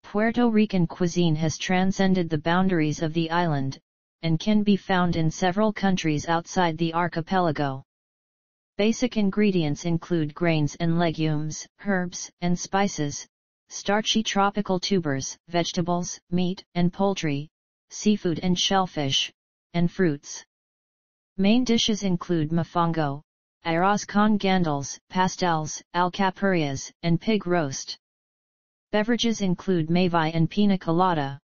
Puerto Rican cuisine has transcended the boundaries of the island, and can be found in several countries outside the archipelago. Basic ingredients include grains and legumes, herbs and spices, starchy tropical tubers, vegetables, meat and poultry, seafood and shellfish, and fruits. Main dishes include mofongo, arroz con gandules, pastels, alcapurrias, and pig roast. Beverages include mavai and pina colada.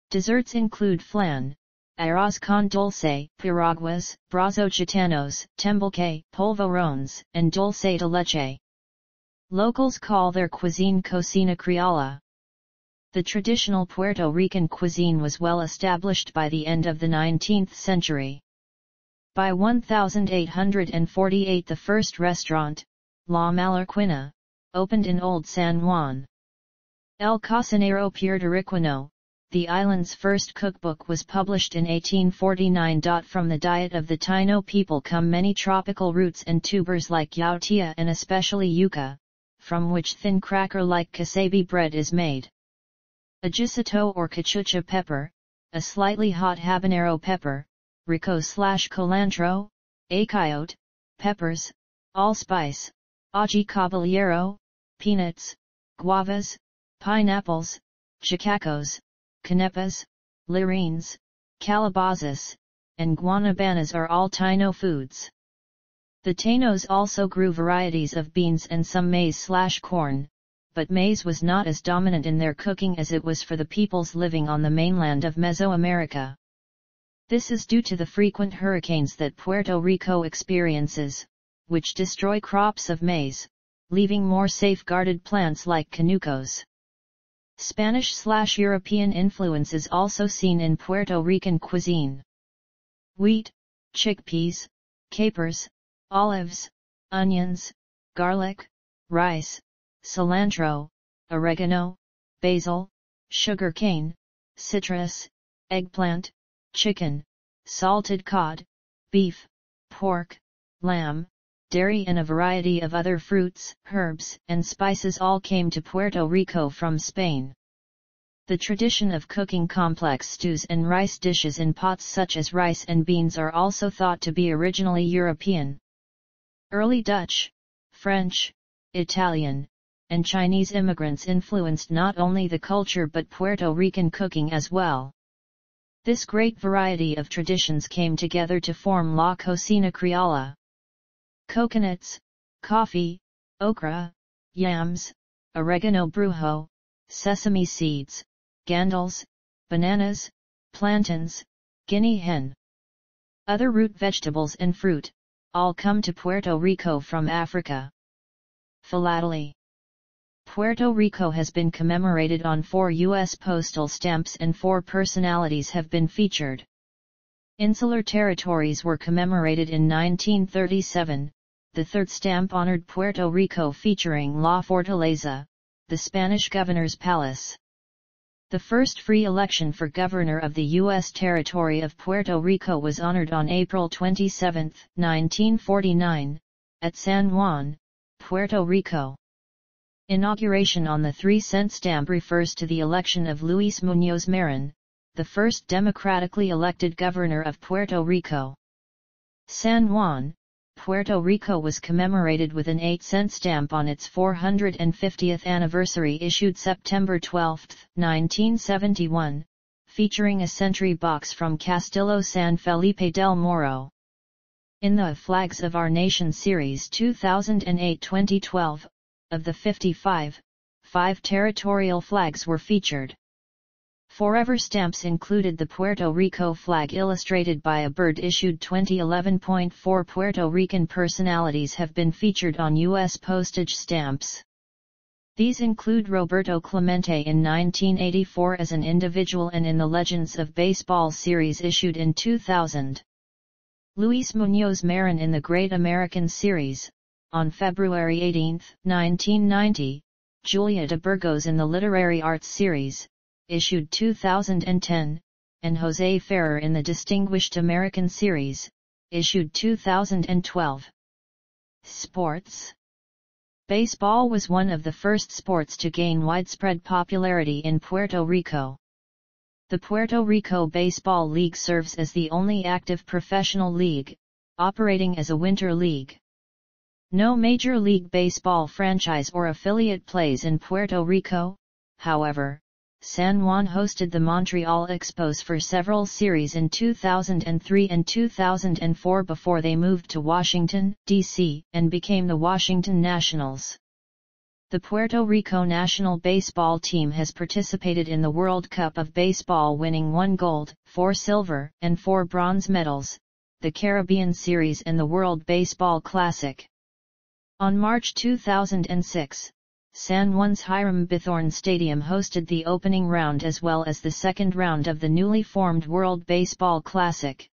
Desserts include flan, arroz con dulce, piraguas, brazo gitanos, tembleque, polvorones, and dulce de leche. Locals call their cuisine cocina criolla. The traditional Puerto Rican cuisine was well established by the end of the 19th century. By 1848 the first restaurant, La Mallorquina, opened in Old San Juan. El Cocinero Puertorriqueño, the island's first cookbook was published in 1849. From the diet of the Taino people come many tropical roots and tubers like yautía and especially yuca, from which thin cracker-like casabe bread is made. Ajicito or cachucha pepper, a slightly hot habanero pepper, rico/colantro, achayote, peppers, allspice, ají caballero, peanuts, guavas, pineapples, chicacos, canepas, lirines, calabazas, and guanabanas are all Taino foods. The Tainos also grew varieties of beans and some maize/corn, but maize was not as dominant in their cooking as it was for the peoples living on the mainland of Mesoamerica. This is due to the frequent hurricanes that Puerto Rico experiences, which destroy crops of maize, leaving more safeguarded plants like canucos. Spanish/European influence is also seen in Puerto Rican cuisine. Wheat, chickpeas, capers, olives, onions, garlic, rice, cilantro, oregano, basil, sugarcane, citrus, eggplant, chicken, salted cod, beef, pork, lamb, dairy and a variety of other fruits, herbs, and spices all came to Puerto Rico from Spain. The tradition of cooking complex stews and rice dishes in pots such as rice and beans are also thought to be originally European. Early Dutch, French, Italian, and Chinese immigrants influenced not only the culture but Puerto Rican cooking as well. This great variety of traditions came together to form La Cocina Criolla. Coconuts, coffee, okra, yams, oregano brujo, sesame seeds, gandals, bananas, plantains, guinea hen. Other root vegetables and fruit, all come to Puerto Rico from Africa. Philately. Puerto Rico has been commemorated on 4 U.S. postal stamps and 4 personalities have been featured. Insular territories were commemorated in 1937, the third stamp honored Puerto Rico featuring La Fortaleza, the Spanish governor's palace. The first free election for governor of the U.S. territory of Puerto Rico was honored on April 27, 1949, at San Juan, Puerto Rico. Inauguration on the 3-cent stamp refers to the election of Luis Muñoz Marin, the first democratically elected governor of Puerto Rico. San Juan, Puerto Rico was commemorated with an 8-cent stamp on its 450th anniversary issued September 12, 1971, featuring a sentry box from Castillo San Felipe del Moro. In the Flags of Our Nation Series 2008-2012, of the 55, 5 territorial flags were featured. Forever stamps included the Puerto Rico flag illustrated by a bird issued 2011.4 Puerto Rican personalities have been featured on U.S. postage stamps. These include Roberto Clemente in 1984 as an individual and in the Legends of Baseball series issued in 2000. Luis Muñoz Marin in the Great American Series, on February 18, 1990, Julia de Burgos in the Literary Arts series, issued 2010, and Jose Ferrer in the Distinguished American Series, issued 2012. Sports. Baseball was one of the first sports to gain widespread popularity in Puerto Rico. The Puerto Rico Baseball League serves as the only active professional league, operating as a winter league. No Major League Baseball franchise or affiliate plays in Puerto Rico, however. San Juan hosted the Montreal Expos for several series in 2003 and 2004 before they moved to Washington, D.C., and became the Washington Nationals. The Puerto Rico national baseball team has participated in the World Cup of Baseball, winning 1 gold, 4 silver, and 4 bronze medals, the Caribbean Series and the World Baseball Classic. On March 2006, San Juan's Hiram Bithorn Stadium hosted the opening round as well as the second round of the newly formed World Baseball Classic.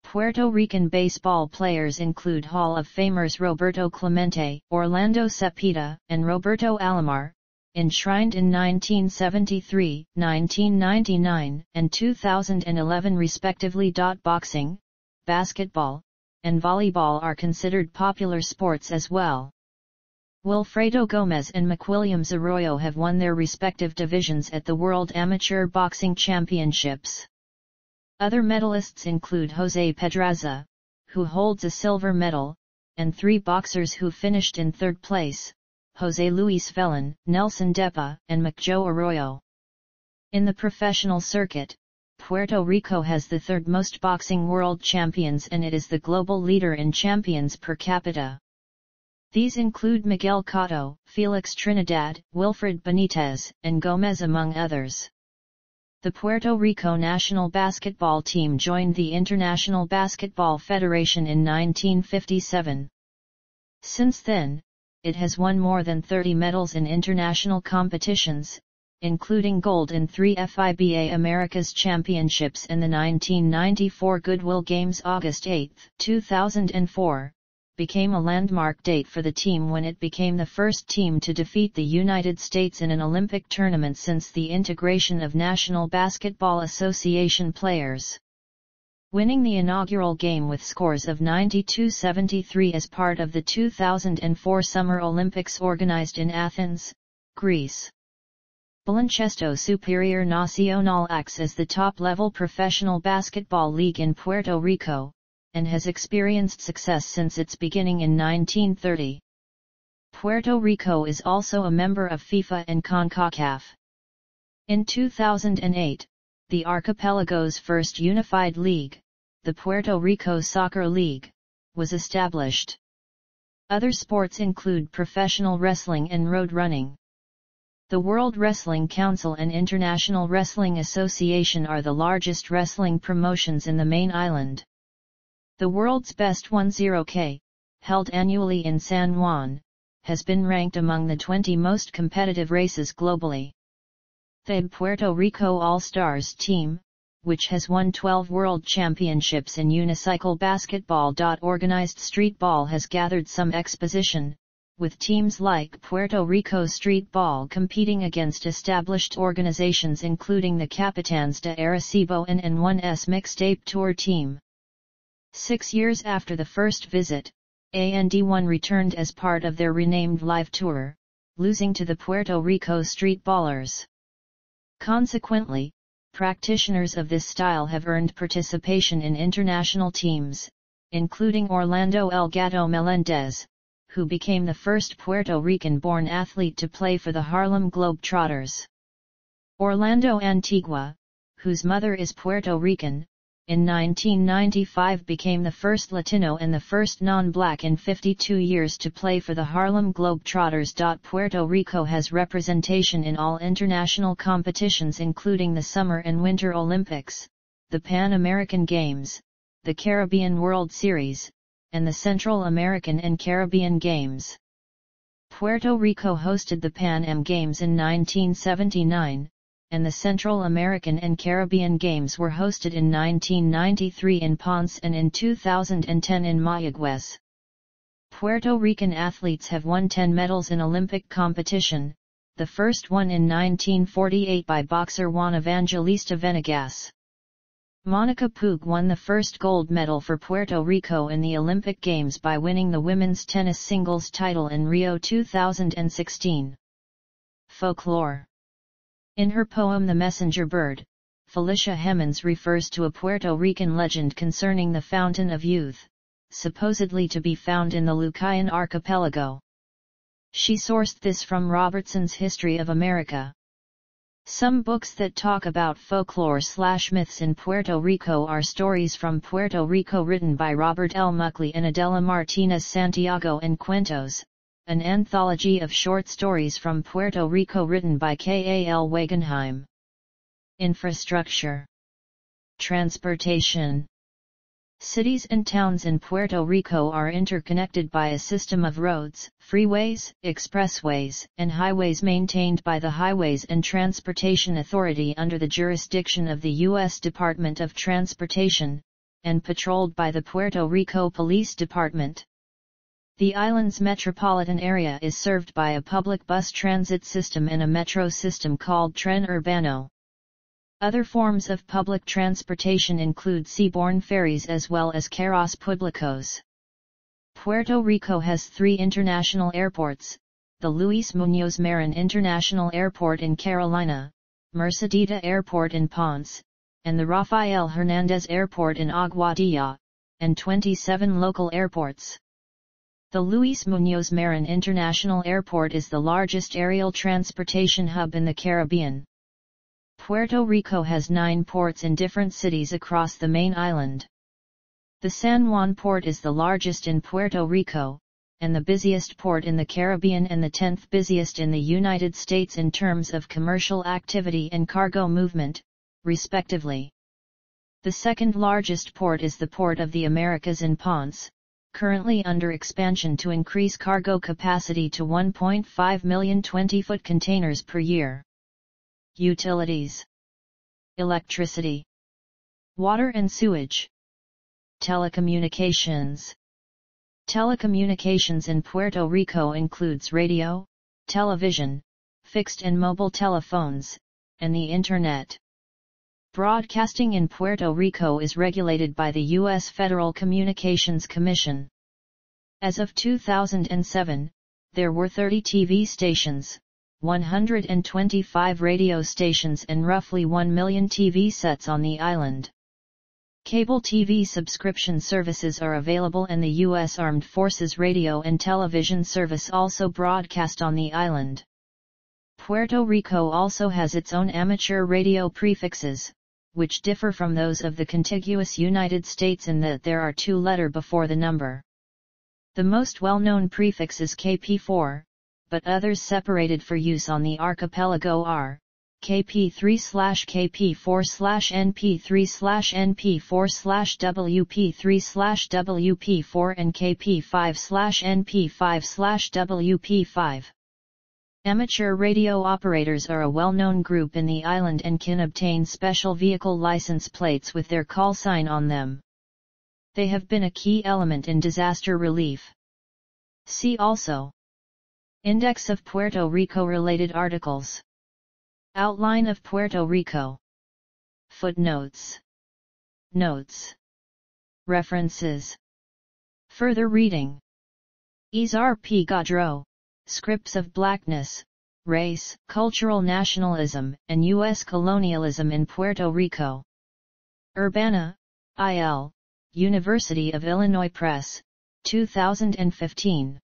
Puerto Rican baseball players include Hall of Famers Roberto Clemente, Orlando Cepeda, and Roberto Alomar, enshrined in 1973, 1999, and 2011 respectively. Boxing, basketball, and volleyball are considered popular sports as well. Wilfredo Gomez and McWilliams Arroyo have won their respective divisions at the World Amateur Boxing Championships. Other medalists include Jose Pedraza, who holds a silver medal, and 3 boxers who finished in 3rd place, Jose Luis Felon, Nelson Depa, and McJoe Arroyo. In the professional circuit, Puerto Rico has the 3rd most boxing world champions, and it is the global leader in champions per capita. These include Miguel Cotto, Felix Trinidad, Wilfred Benitez, and Gomez among others. The Puerto Rico national basketball team joined the International Basketball Federation in 1957. Since then, it has won more than 30 medals in international competitions, including gold in 3 FIBA Americas Championships and the 1994 Goodwill Games. August 8, 2004, became a landmark date for the team when it became the first team to defeat the United States in an Olympic tournament since the integration of National Basketball Association players. Winning the inaugural game with scores of 92-73 as part of the 2004 Summer Olympics organized in Athens, Greece. Baloncesto Superior Nacional acts as the top-level professional basketball league in Puerto Rico, and has experienced success since its beginning in 1930. Puerto Rico is also a member of FIFA and CONCACAF. In 2008, the archipelago's first unified league, the Puerto Rico Soccer League, was established. Other sports include professional wrestling and road running. The World Wrestling Council and International Wrestling Association are the largest wrestling promotions in the main island. The world's best 10K, held annually in San Juan, has been ranked among the 20 most competitive races globally. The Puerto Rico All-Stars team, which has won 12 world championships in unicycle basketball. Organized street ball has gathered some exposition, with teams like Puerto Rico Street Ball competing against established organizations including the Capitans de Arecibo and N1's Mixtape Tour team. 6 years after the first visit, AND1 returned as part of their renamed Live Tour, losing to the Puerto Rico Street Ballers. Consequently, practitioners of this style have earned participation in international teams, including Orlando El Gato Melendez, who became the first Puerto Rican-born athlete to play for the Harlem Globetrotters. Orlando Antigua, whose mother is Puerto Rican, in 1995 became the first Latino and the first non-black in 52 years to play for the Harlem Globetrotters. Puerto Rico has representation in all international competitions including the Summer and Winter Olympics, the Pan American Games, the Caribbean World Series, and the Central American and Caribbean Games. Puerto Rico hosted the Pan Am Games in 1979, and the Central American and Caribbean Games were hosted in 1993 in Ponce and in 2010 in Mayagüez. Puerto Rican athletes have won 10 medals in Olympic competition, the first one in 1948 by boxer Juan Evangelista Venegas. Monica Puig won the first gold medal for Puerto Rico in the Olympic Games by winning the women's tennis singles title in Rio 2016. Folklore. In her poem The Messenger Bird, Felicia Hemans refers to a Puerto Rican legend concerning the Fountain of Youth, supposedly to be found in the Lucayan archipelago. She sourced this from Robertson's History of America. Some books that talk about folklore/myths in Puerto Rico are Stories from Puerto Rico written by Robert L. Muckley and Adela Martinez Santiago and Cuentos, an anthology of short stories from Puerto Rico written by K.A.L. Wagenheim. Infrastructure. Transportation. Cities and towns in Puerto Rico are interconnected by a system of roads, freeways, expressways, and highways maintained by the Highways and Transportation Authority under the jurisdiction of the U.S. Department of Transportation, and patrolled by the Puerto Rico Police Department. The island's metropolitan area is served by a public bus transit system and a metro system called Tren Urbano. Other forms of public transportation include seaborne ferries as well as carros públicos. Puerto Rico has 3 international airports: the Luis Muñoz Marin International Airport in Carolina, Mercedita Airport in Ponce, and the Rafael Hernandez Airport in Aguadilla, and 27 local airports. The Luis Muñoz Marin International Airport is the largest aerial transportation hub in the Caribbean. Puerto Rico has 9 ports in different cities across the main island. The San Juan port is the largest in Puerto Rico, and the busiest port in the Caribbean and the 10th busiest in the United States in terms of commercial activity and cargo movement, respectively. The second largest port is the Port of the Americas in Ponce, currently under expansion to increase cargo capacity to 1.5 million 20-foot containers per year. Utilities: electricity, water and sewage. Telecommunications. Telecommunications in Puerto Rico includes radio, television, fixed and mobile telephones, and the Internet. Broadcasting in Puerto Rico is regulated by the U.S. Federal Communications Commission. As of 2007, there were 30 TV stations, 125 radio stations and roughly 1 million TV sets on the island. Cable TV subscription services are available and the U.S. Armed Forces radio and television service also broadcast on the island. Puerto Rico also has its own amateur radio prefixes, which differ from those of the contiguous United States in that there are 2 letters before the number. The most well-known prefix is KP4, but others separated for use on the archipelago are KP3/KP4/NP3/NP4/WP3/WP4 and KP5/NP5/WP5. Amateur radio operators are a well-known group in the island and can obtain special vehicle license plates with their call sign on them. They have been a key element in disaster relief. See also: Index of Puerto Rico-related articles. Outline of Puerto Rico. Footnotes. Notes. References. Further reading. Izar P. Gaudreau, Scripts of Blackness, Race, Cultural Nationalism, and U.S. Colonialism in Puerto Rico. Urbana, I.L., University of Illinois Press, 2015.